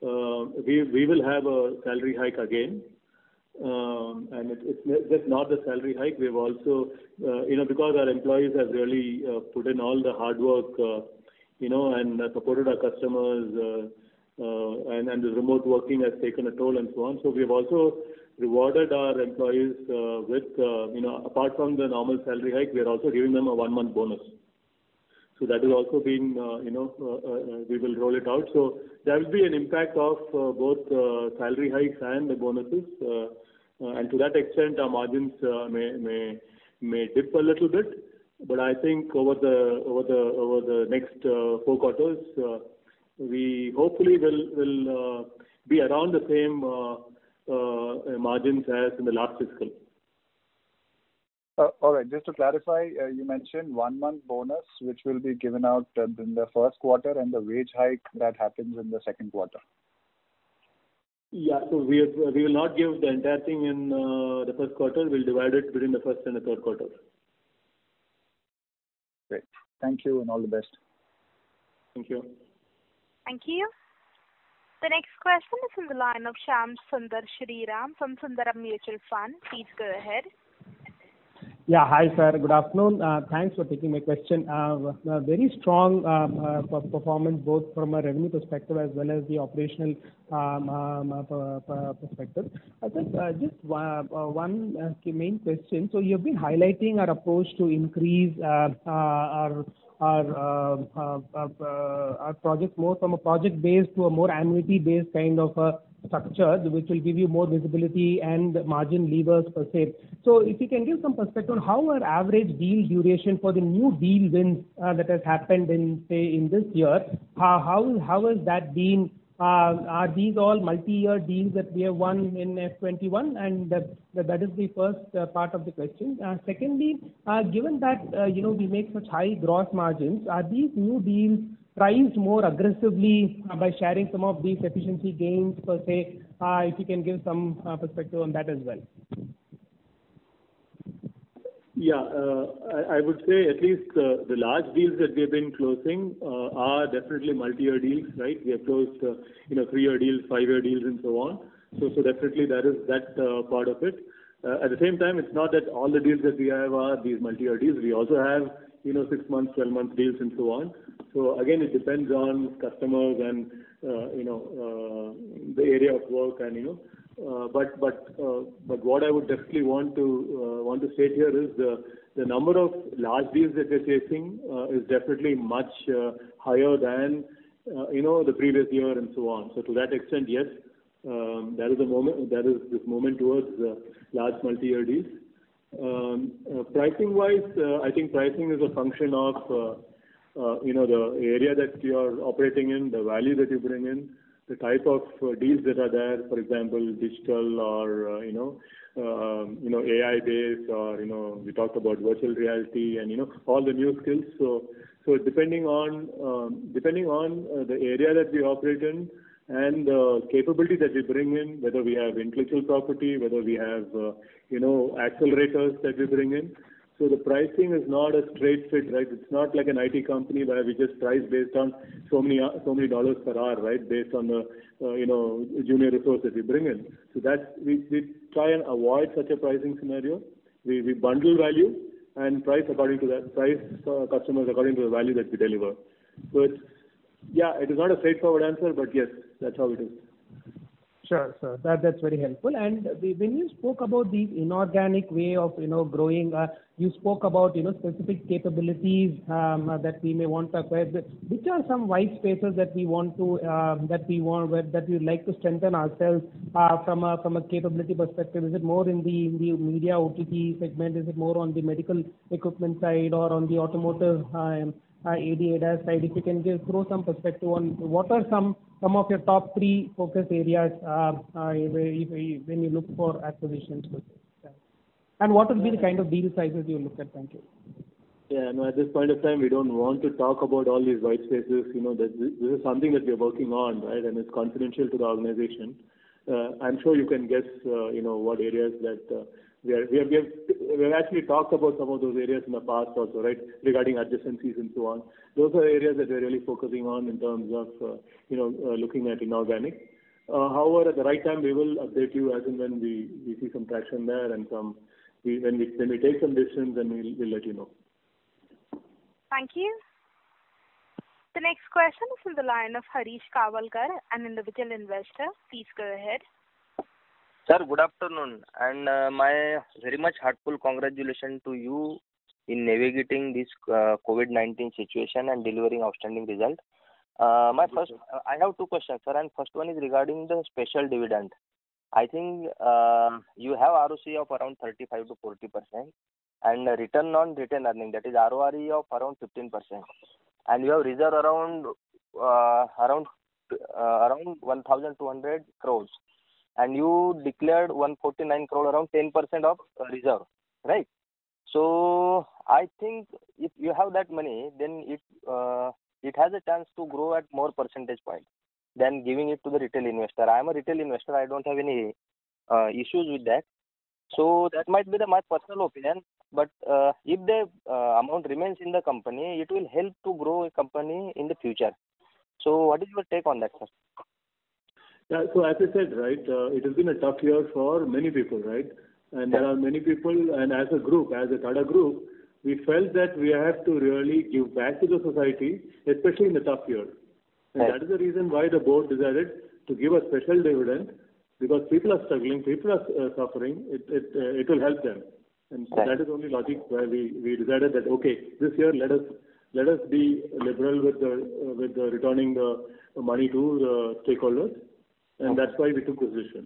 we will have a salary hike again, and it's just not the salary hike. We've also, because our employees have really put in all the hard work, and supported our customers, and the remote working has taken a toll and so on. So we've also rewarded our employees with, apart from the normal salary hike, we are also giving them a 1-month bonus. So that has also been, we will roll it out. So there will be an impact of both salary hikes and the bonuses. And to that extent, our margins may dip a little bit. But I think over the next 4 quarters, we hopefully will be around the same margins as in the last fiscal. All right. Just to clarify, you mentioned 1-month bonus, which will be given out in the first quarter, and the wage hike that happens in the second quarter. Yeah. So we will not give the entire thing in the first quarter. We'll divide it between the first and the third quarter. Great. Thank you, and all the best. Thank you. Thank you. The next question is from the line of Shyam Sundar Shriram from Sundaram Mutual Fund. Please go ahead. Yeah, hi sir. Good afternoon. Thanks for taking my question. Very strong performance both from a revenue perspective as well as the operational perspective. I think just one main question. So you've been highlighting our approach to increase our projects more from a project based to a more annuity based kind of a structure, which will give you more visibility and margin levers per se. So if you can give some perspective on how our average deal duration for the new deal wins that has happened in this year, how has that been? Are these all multi-year deals that we have won in F21? And that is the first part of the question. Secondly, given that we make such high gross margins, are these new deals priced more aggressively by sharing some of these efficiency gains per se? If you can give some perspective on that as well. Yeah, I would say at least the large deals that we have been closing are definitely multi-year deals, right? We have closed, 3-year deals, 5-year deals, and so on. So definitely that is that part of it. At the same time, it's not that all the deals that we have are these multi-year deals. We also have, 6 months, 12-month deals, and so on. So again, it depends on customers and the area of work and But what I would definitely want to state here is the number of large deals that we're chasing is definitely much higher than the previous year and so on. So to that extent, yes, there is this moment towards large multi-year deals. Pricing wise, I think pricing is a function of the area that you are operating in, the value that you bring in, the type of deals that are there, for example, digital or AI based, or we talked about virtual reality and all the new skills. So depending on the area that we operate in and the capability that we bring in, whether we have intellectual property, whether we have accelerators that we bring in. So the pricing is not a straight fit, right? It's not like an IT company where we just price based on so many dollars per hour, right? Based on the junior resource that we bring in. So that we try and avoid such a pricing scenario. We bundle value and price according to that. Price customers according to the value that we deliver. So it is not a straightforward answer, but yes, that's how it is. Sure. That's very helpful. And when you spoke about the inorganic way of growing, you spoke about specific capabilities that we may want to acquire. Which are some white spaces that we want to that we'd like to strengthen ourselves from a capability perspective? Is it more in the media OTT segment? Is it more on the medical equipment side or on the automotive ADAS side? If you can throw some perspective on what are some of your top 3 focus areas when you look for acquisitions, and what would be the kind of deal sizes you look at? Thank you. Yeah, no, at this point of time, we don't want to talk about all these white spaces. This is something that we are working on, right, and it's confidential to the organization. I'm sure you can guess, what areas that we have actually talked about some of those areas in the past also, right, regarding adjacencies and so on. Those are areas that we're really focusing on in terms of, looking at inorganic. However, at the right time, we will update you as and when we see some traction there and when we take some decisions, then we'll let you know. Thank you. The next question is from the line of Harish Kavalkar, an individual investor. Please go ahead. Sir, good afternoon, and my very much heartfelt congratulations to you in navigating this COVID-19 situation and delivering outstanding result. I have 2 questions, sir, and first one is regarding the special dividend. I think you have ROC of around 35 to 40% and return on retained earning, that is RORE of around 15%, and you have reserve around 1,200 crores. And you declared 149 crore, around 10% of reserve, right? So I think if you have that money, then it has a chance to grow at more percentage point than giving it to the retail investor. I am a retail investor. I don't have any issues with that. So that might be my personal opinion. But if the amount remains in the company, it will help to grow a company in the future. So what is your take on that, sir? Yeah, so as I said, right, it has been a tough year for many people, right? And there are many people, and as a group, as a Tata Group, we felt that we have to really give back to the society, especially in the tough year. And that is the reason why the board decided to give a special dividend, because people are struggling, people are suffering, it will help them. And so that is only logic where we decided that, okay, this year let us be liberal with the returning the money to the stakeholders. And that's why we took this decision.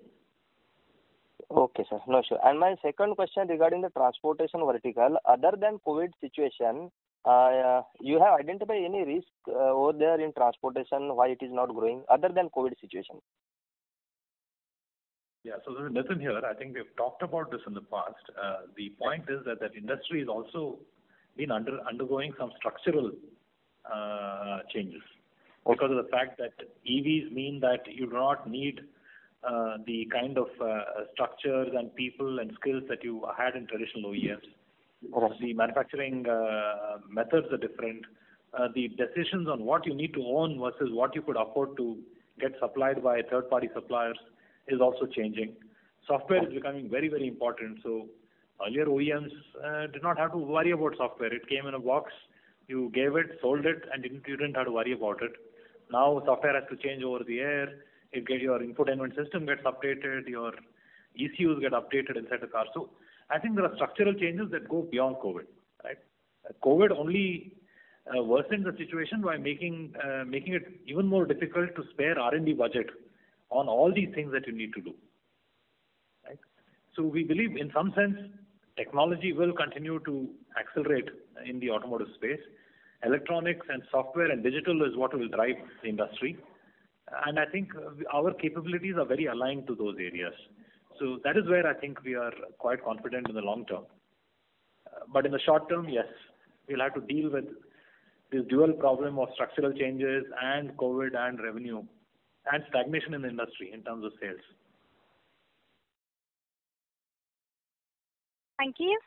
Okay, sir. No, sure. And my second question regarding the transportation vertical, other than COVID situation, you have identified any risk over there in transportation, why it is not growing, other than COVID situation? Yeah, so this is Nitin here. I think we've talked about this in the past. The point is that industry is also been undergoing some structural changes. Because of the fact that EVs mean that you do not need the kind of structures and people and skills that you had in traditional OEMs. The manufacturing methods are different. The decisions on what you need to own versus what you could afford to get supplied by third-party suppliers is also changing. Software is becoming very, very important. So earlier OEMs did not have to worry about software. It came in a box, you gave it, sold it, and you didn't have to worry about it. Now software has to change over the air. Your infotainment system gets updated, your ECUs get updated inside the car. So I think there are structural changes that go beyond COVID. Right? COVID only worsened the situation by making it even more difficult to spare R&D budget on all these things that you need to do. Right? So we believe, in some sense, technology will continue to accelerate in the automotive space. Electronics and software and digital is what will drive the industry. And I think our capabilities are very aligned to those areas. So that is where I think we are quite confident in the long term. But in the short term, yes, we'll have to deal with this dual problem of structural changes and COVID and revenue and stagnation in the industry in terms of sales. Thank you.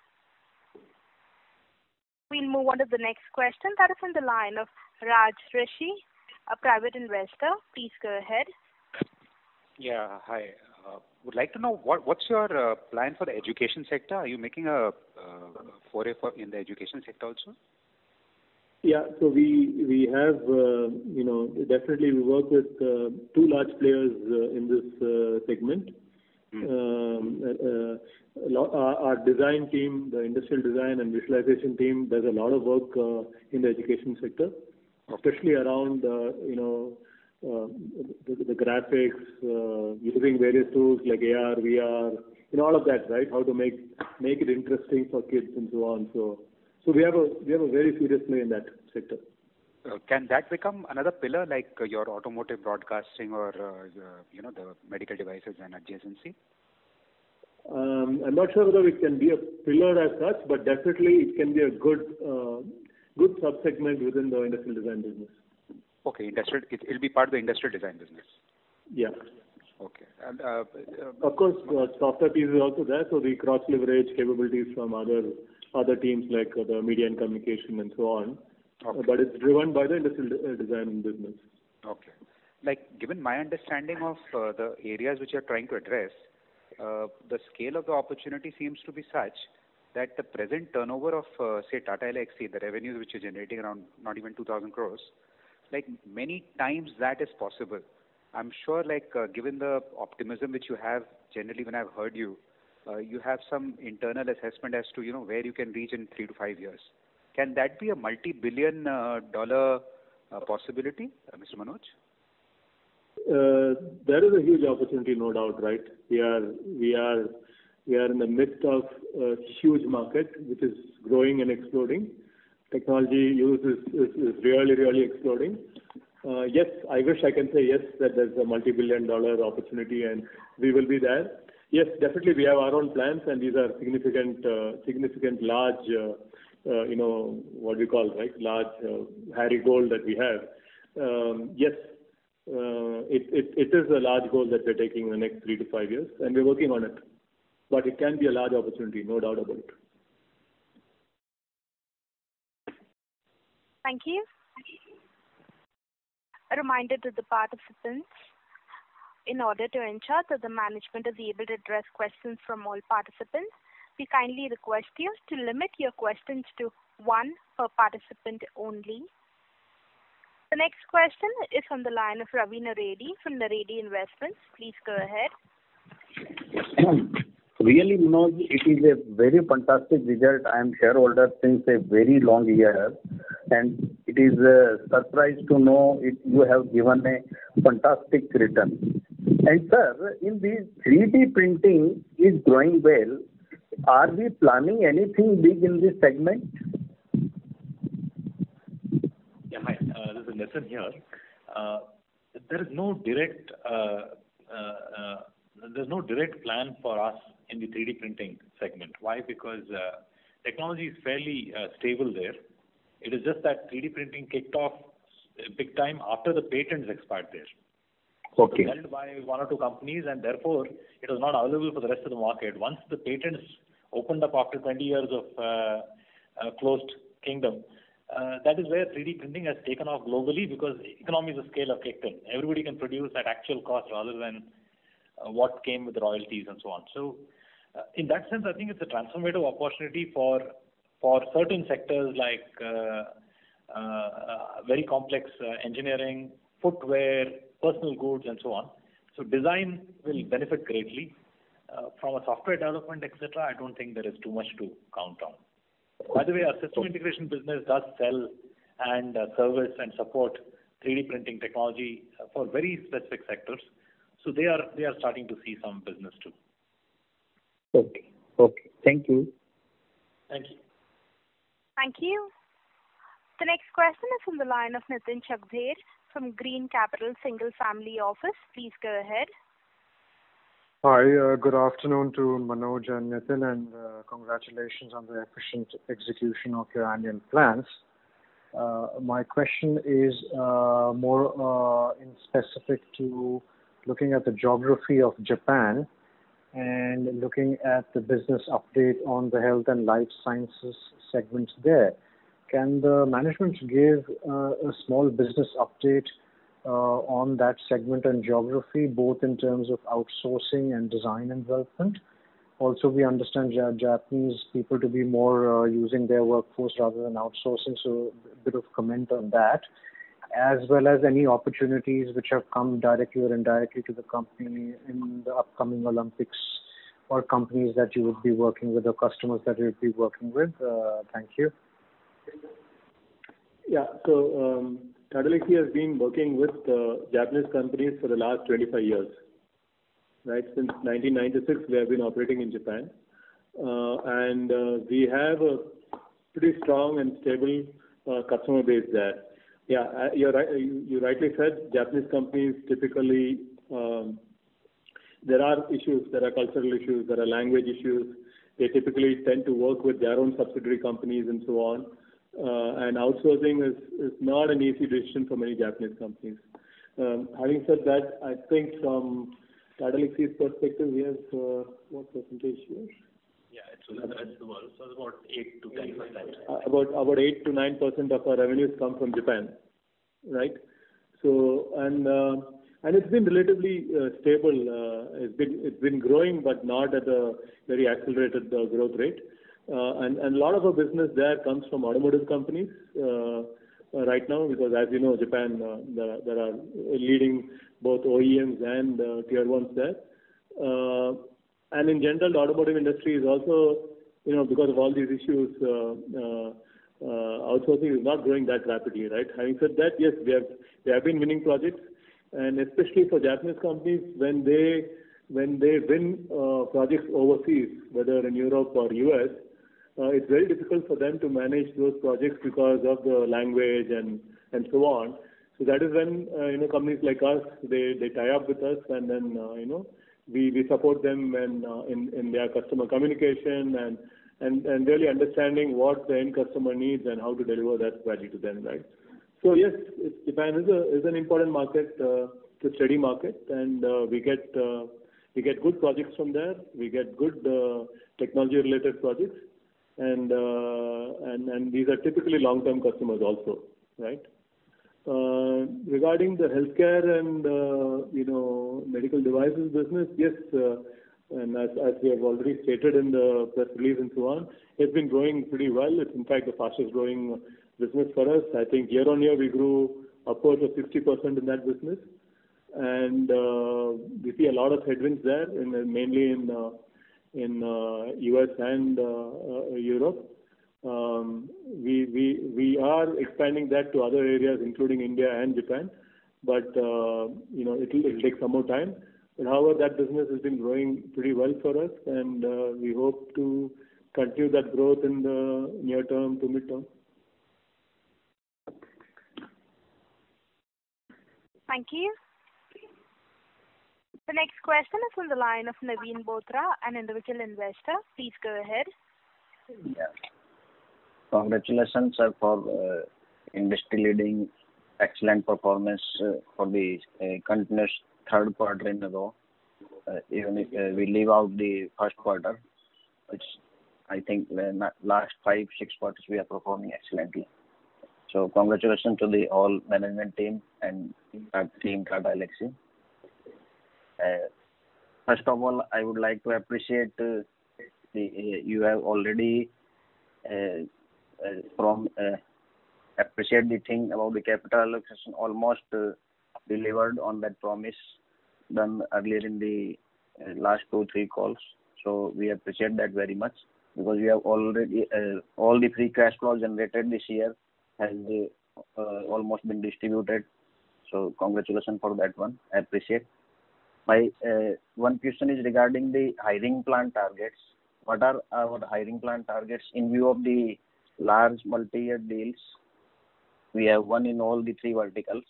We'll move on to the next question. That is on the line of Raj Rishi, a private investor. Please go ahead. Yeah, hi. Would like to know what's your plan for the education sector? Are you making a foray in the education sector also? Yeah, so we have, definitely we work with two large players in this segment. Our design team, the industrial design and visualization team, does a lot of work in the education sector, especially around the graphics, using various tools like AR, VR, all of that, right? How to make it interesting for kids and so on. So we have a very serious play in that sector. Can that become another pillar like your automotive broadcasting or the medical devices and adjacency? I'm not sure whether it can be a pillar as such, but definitely it can be a good sub-segment within the industrial design business. Okay, it'll be part of the industrial design business. Yeah. Okay. And, of course, software piece is also there, so we cross-leverage capabilities from other teams like the media and communication and so on. Okay. But it's driven by the industrial design business. Okay. Like, given my understanding of the areas which you're trying to address, the scale of the opportunity seems to be such that the present turnover of, say, Tata Elxsi, the revenues which is generating around not even 2,000 crores, like many times that is possible. I'm sure, like, given the optimism which you have, generally when I've heard you, you have some internal assessment as to, where you can reach in 3 to 5 years. Can that be a multi-billion dollar possibility, Mr. Manoj? There is a huge opportunity, no doubt, right? We are in the midst of a huge market which is growing and exploding. Technology use is really, really exploding. Yes, I wish I can say yes, that there's a multi-billion dollar opportunity and we will be there. Yes, definitely we have our own plans and these are significant large, what we call, right, large hairy goal that we have. Yes, it is a large goal that we're taking in the next 3 to 5 years and we're working on it. But it can be a large opportunity, no doubt about it. Thank you. A reminder to the participants, in order to ensure that the management is able to address questions from all participants, we kindly request you to limit your questions to one per participant only. The next question is from the line of Ravi Naredi from Naredi Investments. Please go ahead. Really, Manoj, it is a very fantastic result. I am shareholder since a very long year, and it is a surprise to know you have given a fantastic return. And sir, in this 3D printing is growing well. Are we planning anything big in this segment? Yeah, hi. This is Nitin here. There is no direct plan for us in the 3D printing segment. Why? Because technology is fairly stable there. It is just that 3D printing kicked off big time after the patents expired there. Okay. It was held by one or two companies and therefore it was not available for the rest of the market. Once the patents opened up after 20 years of closed kingdom, that is where 3D printing has taken off globally because economies of scale have kicked in. Everybody can produce at actual cost rather than what came with royalties and so on. So in that sense, I think it's a transformative opportunity for certain sectors like very complex engineering, footwear, personal goods and so on. So design will benefit greatly. From a software development, etc., I don't think there is too much to count on. By the way, our system integration business does sell and service and support 3D printing technology for very specific sectors. So they are starting to see some business too. Okay. Thank you. Thank you. Thank you. The next question is from the line of Nitin Chakdher from Green Capital Single Family Office. Please go ahead. Hi, good afternoon to Manoj and Nitin, and congratulations on the efficient execution of your annual plans. My question is more in specific to looking at the geography of Japan and looking at the business update on the health and life sciences segments there. Can the management give a small business update on that segment and geography, both in terms of outsourcing and design and development? Also, we understand Japanese people to be more using their workforce rather than outsourcing, so a bit of comment on that, as well as any opportunities which have come directly or indirectly to the company in the upcoming Olympics, or companies that you would be working with or customers that you would be working with. Thank you. Yeah, so Tata Elxsi has been working with Japanese companies for the last 25 years. Right, since 1996 we have been operating in Japan, and we have a pretty strong and stable customer base there. Yeah, you're right. You rightly said Japanese companies typically there are issues, there are cultural issues, there are language issues. They typically tend to work with their own subsidiary companies and so on. And outsourcing is not an easy decision for many Japanese companies. Having said that, I think from Tata Elxsi's perspective, we have what percentage here? Yeah, it's the rest of the world, so it's about 8 to 10%. About 8 to 9% of our revenues come from Japan, right? So and it's been relatively stable. It's been growing, but not at a very accelerated growth rate. And a lot of our business there comes from automotive companies right now, because as you know, Japan, there are leading both OEMs and tier ones there. And in general, the automotive industry is also, because of all these issues, outsourcing is not growing that rapidly, right? Having said that, yes, we have been winning projects, and especially for Japanese companies, when they win projects overseas, whether in Europe or US, it's very difficult for them to manage those projects because of the language and so on. So that is when companies like us, they tie up with us, and then we support them in their customer communication and really understanding what the end customer needs and how to deliver that value to them, right? So yes, Japan is an important market, it's a steady market, and we get good projects from there. We get good technology related projects, and these are typically long-term customers also, right? Regarding the healthcare and medical devices business, yes, and as we have already stated in the press release and so on, it's been growing pretty well. It's in fact the fastest growing business for us. I think year on year we grew upwards of 60% in that business, and we see a lot of headwinds there, mainly in US and Europe. We are expanding that to other areas, including India and Japan, but it'll take some more time. But however, that business has been growing pretty well for us, and we hope to continue that growth in the near term to mid term. Thank you. The next question is from the line of Naveen Bothra, an individual investor. Please go ahead. Yeah. Congratulations, sir, for industry-leading excellent performance for the continuous third quarter in a row. Even if we leave out the first quarter, which I think the last 5-6 quarters we are performing excellently. So congratulations to the all management team and team Tata Elxsi. First of all, I would like to appreciate you have already appreciate the thing about the capital allocation, almost delivered on that promise done earlier in the last 2-3 calls. So we appreciate that very much, because we have already all the free cash flow generated this year has almost been distributed. So congratulations for that one. I appreciate. My one question is regarding the hiring plan targets. What are our hiring plan targets in view of the large multi-year deals we have won in all the 3 verticals?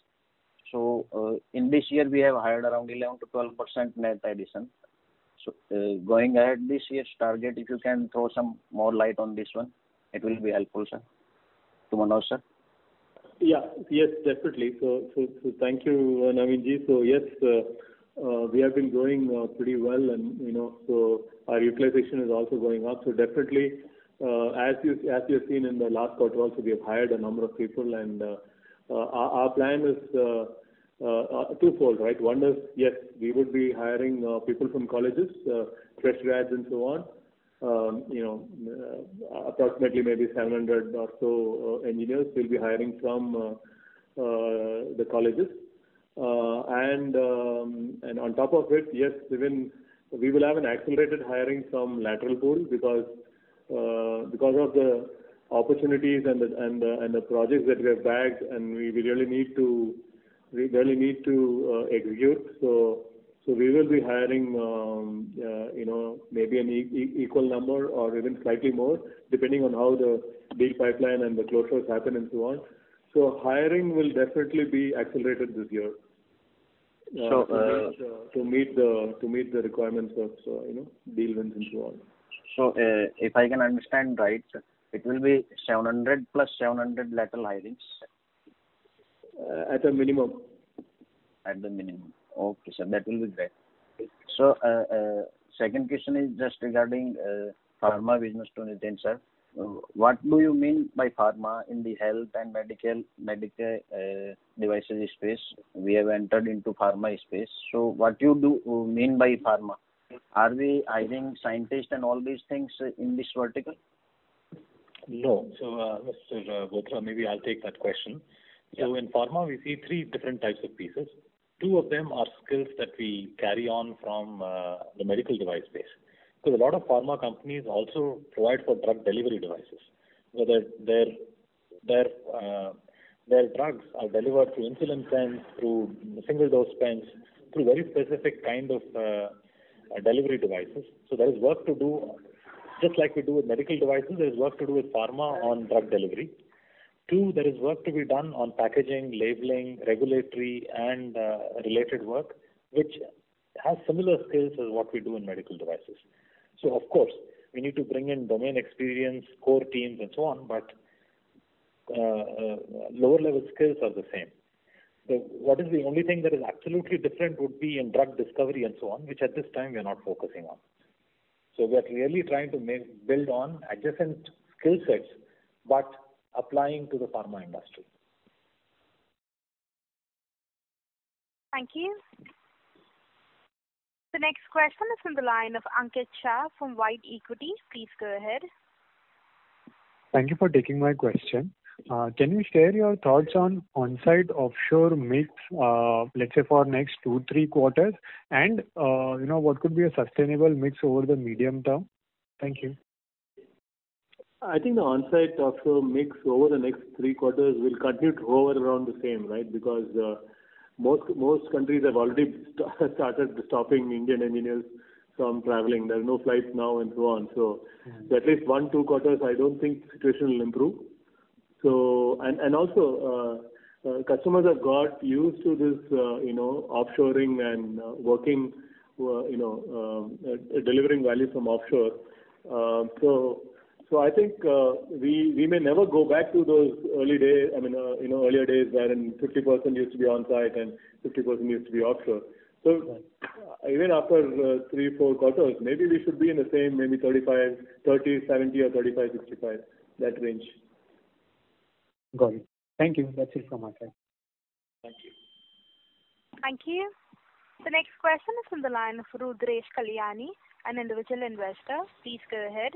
So in this year we have hired around 11 to 12% net addition. So going ahead this year's target, if you can throw some more light on this one, it will be helpful, sir. To Manoj, sir. Yeah. Yes, definitely. So thank you, Naveen ji. So yes, we have been growing pretty well, and so our utilization is also going up. So definitely, as you have seen in the last quarter also, we have hired a number of people, and our plan is twofold, right? One is, yes, we would be hiring people from colleges, fresh grads and so on. Approximately maybe 700 or so engineers we'll be hiring from the colleges. And on top of it, yes, even we will have an accelerated hiring from lateral pool, because of the opportunities and the projects that we have bagged, and we really need to execute. So we will be hiring maybe an equal number or even slightly more, depending on how the deal pipeline and the closures happen and so on. So hiring will definitely be accelerated this year. To meet the requirements of deal wins and so on. So if I can understand right, it will be 700 plus 700 lateral hirings. At a minimum. At the minimum. Okay, sir, that will be great. So second question is just regarding pharma business to Nitin, sir. What do you mean by pharma in the health and medical devices space? We have entered into pharma space. So what you do mean by pharma? Are we hiring scientists and all these things in this vertical? No. So Mr. Bothra, maybe I'll take that question. So in pharma, we see 3 different types of pieces. 2 of them are skills that we carry on from the medical device space. Because a lot of pharma companies also provide for drug delivery devices, whether their drugs are delivered through insulin pens, through single dose pens, through very specific kind of delivery devices. So there is work to do, just like we do with medical devices. There is work to do with pharma on drug delivery. 2, there is work to be done on packaging, labeling, regulatory, and related work, which has similar skills as what we do in medical devices. So, of course, we need to bring in domain experience, core teams, and so on, but lower-level skills are the same. So what is the only thing that is absolutely different would be in drug discovery and so on, which at this time we are not focusing on. So we are really trying to build on adjacent skill sets, but applying to the pharma industry. Thank you. The next question is from the line of Ankit Shah from White Equity. Please go ahead. Thank you for taking my question. Can you share your thoughts on on-site offshore mix, let's say for next 2-3 quarters, and what could be a sustainable mix over the medium term? Thank you. I think the on-site offshore mix over the next 3 quarters will continue to hover around the same, right? Because most countries have already started stopping Indian engineers from traveling. There are no flights now and so on. So at least 1-2 quarters, I don't think the situation will improve. So and also customers have got used to this, offshoring and working, delivering value from offshore. So I think we may never go back to those early days. I mean, earlier days wherein 50% used to be on site and 50% used to be offshore. So even after 3-4 quarters, maybe we should be in the same, maybe 30-70 or 35-65, that range. Got it. Thank you. That's it from my side. Thank you. Thank you. The next question is from the line of Rudresh Kalyani, an individual investor. Please go ahead.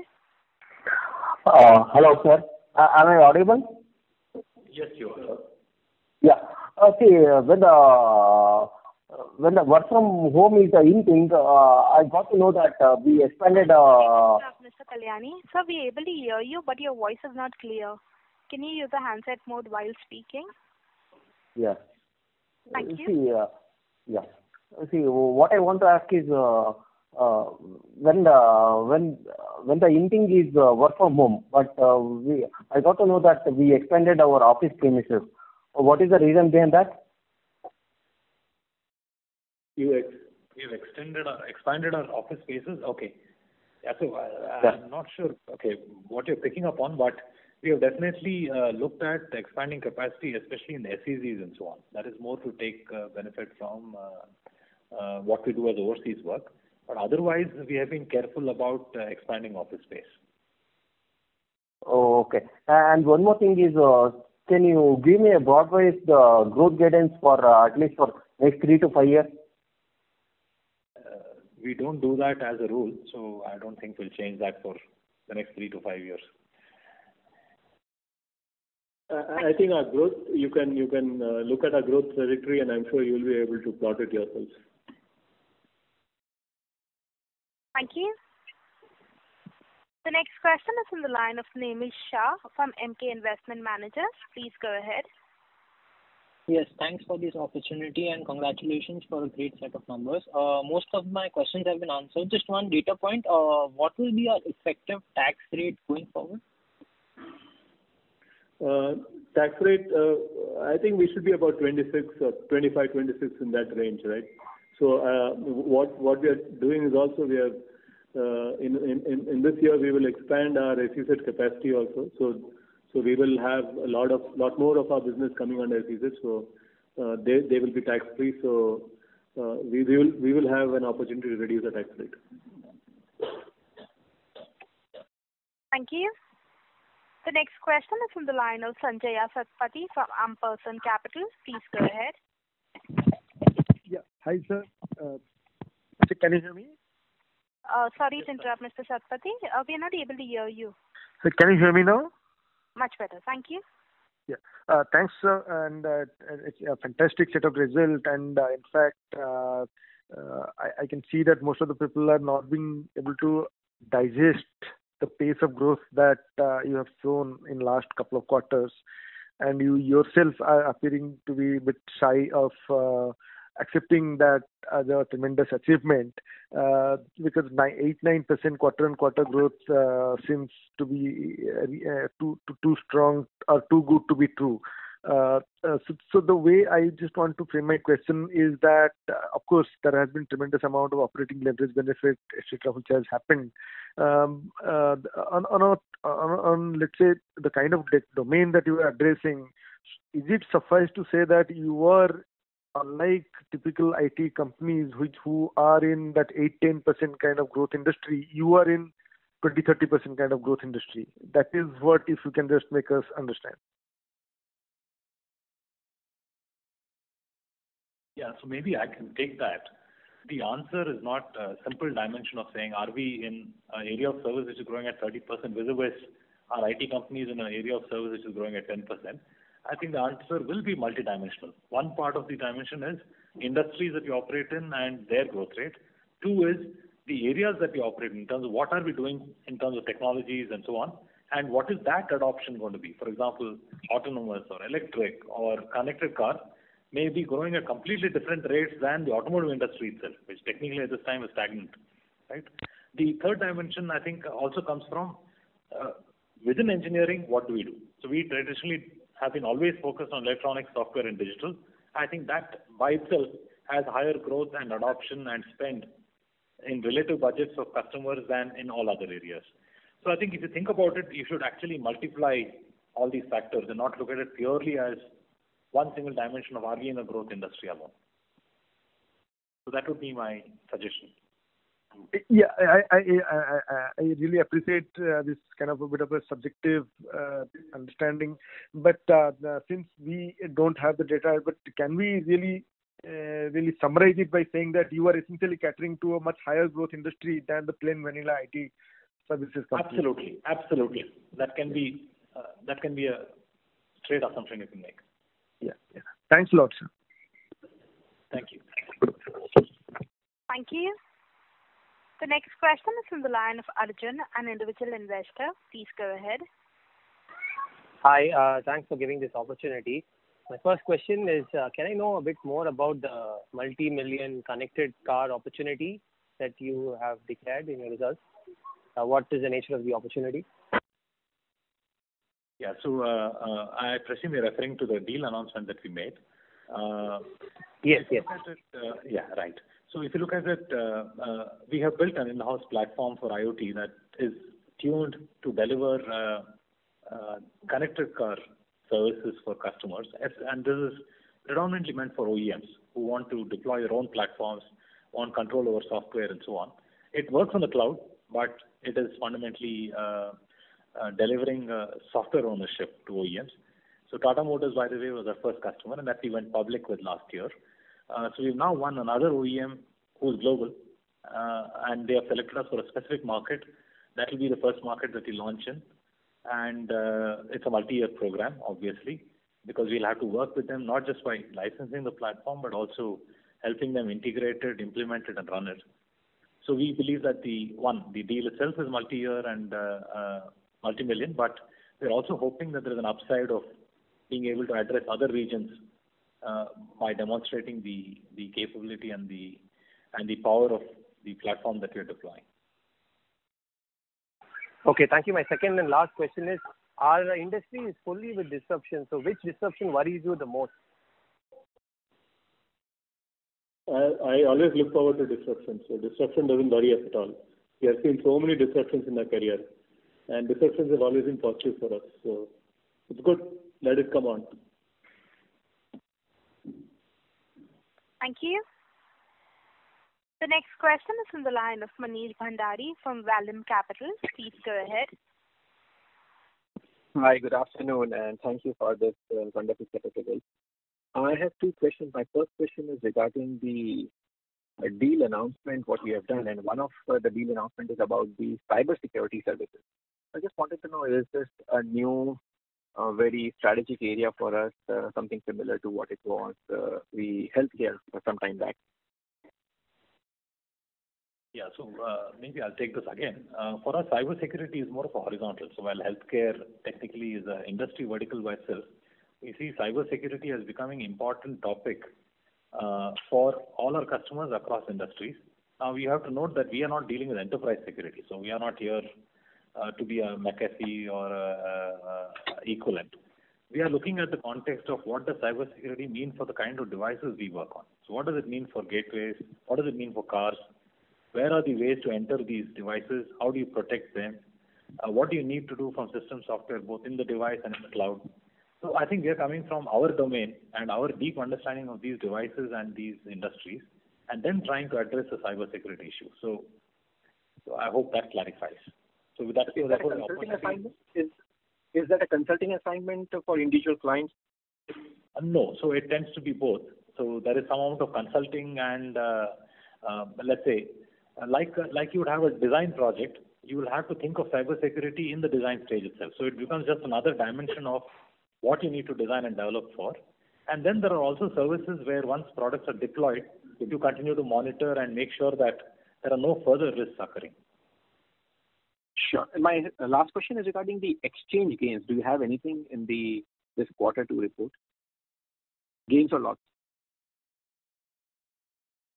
Hello, sir. Am I audible? Yes, you are. Yeah. See, when the work from home is in thing, I got to know that we expanded. Mr. Kalyani, sir, we are able to hear you, but your voice is not clear. Can you use the handset mode while speaking? Yeah. Thank you. See, what I want to ask is, when the in thing is work from home, but I got to know that we expanded our office premises. What is the reason behind that? We've expanded our office spaces. Okay. Yeah, so I'm not sure. Okay, what you're picking up on, but we have definitely looked at expanding capacity, especially in SEZs and so on. That is more to take benefit from what we do as overseas work. But otherwise, we have been careful about expanding office space. Oh, okay. And one more thing is, can you give me a broad-based growth guidance for at least for next 3 to 5 years? We don't do that as a rule, so I don't think we'll change that for the next 3 to 5 years. I think our growth, you can look at our growth trajectory, and I'm sure you will be able to plot it yourselves. Thank you. The next question is on the line of Nemish Shah from MK Investment Managers. Please go ahead. Yes, thanks for this opportunity and congratulations for a great set of numbers. Most of my questions have been answered. Just one data point. What will be our effective tax rate going forward? Tax rate, I think we should be about 26 or 25, 26 in that range, right? So what we are doing is also we are in this year we will expand our SEZ capacity also. So we will have a lot more of our business coming under SEZ. So they will be tax free. So we will have an opportunity to reduce the tax rate. Thank you. The next question is from the line of Sanjaya Satpathy from Ampersand Capital. Please go ahead. Yeah. Hi, sir. Can you hear me? Sorry to interrupt, Mr. Satpathy. We are not able to hear you. So can you hear me now? Much better. Thank you. Yeah. Thanks, sir. And it's a fantastic set of results. And in fact, I can see that most of the people are not being able to digest the pace of growth that you have shown in last couple of quarters. And you yourself are appearing to be a bit shy of accepting that as a tremendous achievement, because 8-9% quarter-on-quarter growth seems to be too strong or too good to be true. So the way I just want to frame my question is that, of course, there has been tremendous amount of operating leverage benefit, etc., which has happened. On let's say the kind of domain that you are addressing, is it suffice to say that you are, unlike typical IT companies who are in that 8-10% kind of growth industry, you are in 20-30% kind of growth industry? That is what, if you can just make us understand. Yeah, so maybe I can take that. The answer is not a simple dimension of saying, are we in an area of service which is growing at 30% vis-a-vis our IT companies in an area of service which is growing at 10%? I think the answer will be multidimensional. One part of the dimension is industries that you operate in and their growth rate. Two is the areas that we operate in terms of what are we doing in terms of technologies and so on, and what is that adoption going to be. For example, autonomous or electric or connected car may be growing at completely different rates than the automotive industry itself, which technically at this time is stagnant, right? The third dimension, I think, also comes from within engineering, what do we do? So we traditionally have been always focused on electronics, software, and digital. I think that by itself has higher growth and adoption and spend in relative budgets of customers than in all other areas. So I think if you think about it, you should actually multiply all these factors and not look at it purely as one single dimension of are we in a growth industry alone. So that would be my suggestion. Yeah, I really appreciate this kind of a bit of a subjective understanding. But since we don't have the data, but can we really summarize it by saying that you are essentially catering to a much higher growth industry than the plain vanilla IT services company? Absolutely. That can be a straight assumption you can make. Yeah. Thanks a lot, sir. Thank you. Thank you. The next question is from the line of Arjun, an individual investor. Please go ahead. Hi, thanks for giving this opportunity. My first question is, can I know a bit more about the multi-million connected car opportunity that you have declared in your results? What is the nature of the opportunity? Yeah, so I presume you're referring to the deal announcement that we made. Yes. Yeah, right. So if you look at it, we have built an in-house platform for IoT that is tuned to deliver connected car services for customers. And this is predominantly meant for OEMs who want to deploy their own platforms, want control over software and so on. It works on the cloud, but it is fundamentally delivering software ownership to OEMs. So Tata Motors, by the way, was our first customer, and that we went public with last year. So we've now won another OEM who's global, and they have selected us for a specific market. That will be the first market that we launch in. And it's a multi-year program, obviously, because we'll have to work with them not just by licensing the platform, but also helping them integrate it, implement it, and run it. So we believe that the deal itself is multi-year and multi-million, but we're also hoping that there's an upside of being able to address other regions by demonstrating the capability and the power of the platform that we're deploying. Okay, thank you. My second and last question is, our industry is fully with disruption. So which disruption worries you the most? I always look forward to disruption. So disruption doesn't worry us at all. We have seen so many disruptions in our career, and disruptions have always been positive for us. So it's good. Let it come on. Thank you. The next question is from the line of Manish Bhandari from Vallum Capital. Please go ahead. Hi, good afternoon, and thank you for this wonderful set of results. I have two questions. My first question is regarding the deal announcement, what we have done, and one of the deal announcement is about the cybersecurity services. I just wanted to know, is this a new, very strategic area for us, something similar to what it was the healthcare for some time back? Yeah, so maybe I'll take this again. For us, cybersecurity is more of a horizontal. So while healthcare technically is an industry vertical by itself, we see cybersecurity as becoming an important topic for all our customers across industries. Now, we have to note that we are not dealing with enterprise security. So we are not here to be a McAfee or a equivalent. We are looking at the context of what does cybersecurity mean for the kind of devices we work on. So what does it mean for gateways? What does it mean for cars? Where are the ways to enter these devices? How do you protect them? What do you need to do from system software, both in the device and in the cloud? So I think we are coming from our domain and our deep understanding of these devices and these industries, and then trying to address the cybersecurity issue. So I hope that clarifies. So with that, is that a consulting assignment for individual clients? No. So it tends to be both. So there is some amount of consulting and let's say, like you would have a design project, you will have to think of cybersecurity in the design stage itself. So it becomes just another dimension of what you need to design and develop for. And then there are also services where once products are deployed, you continue to monitor and make sure that there are no further risks occurring. Sure. And my last question is regarding the exchange gains. Do you have anything in this quarter to report? Gains or losses?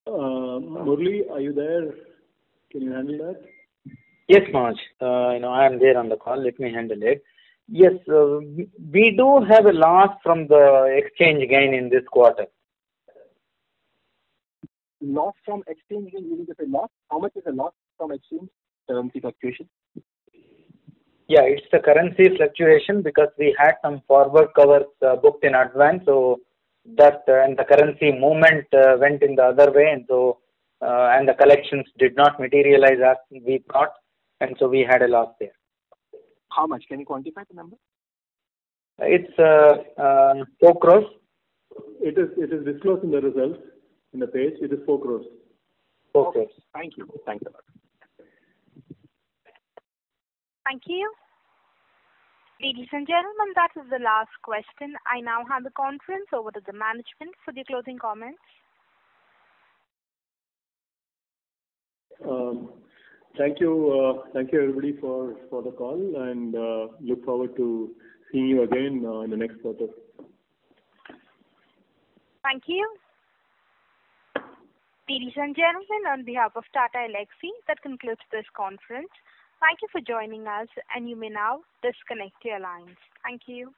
Murli, are you there? Can you handle that? Yes, Manoj. I am there on the call. Let me handle it. Yes, we do have a loss from the exchange gain in this quarter. Loss from exchange gain, you mean to say loss? How much is the loss from exchange currency fluctuation? Yeah, it's the currency fluctuation because we had some forward covers booked in advance, so that and the currency movement went in the other way, and so and the collections did not materialize as we thought, and so we had a loss there. How much? Can you quantify the number? It's 4 crores. It is disclosed in the results in the page. It is 4 crores. 4 crores. Thank you. Thanks a lot. Thank you. Ladies and gentlemen, that is the last question. I now hand the conference over to the management for the closing comments. Thank you everybody for the call, and look forward to seeing you again in the next quarter. Thank you. Ladies and gentlemen, on behalf of Tata Elxsi, that concludes this conference. Thank you for joining us, and you may now disconnect your lines. Thank you.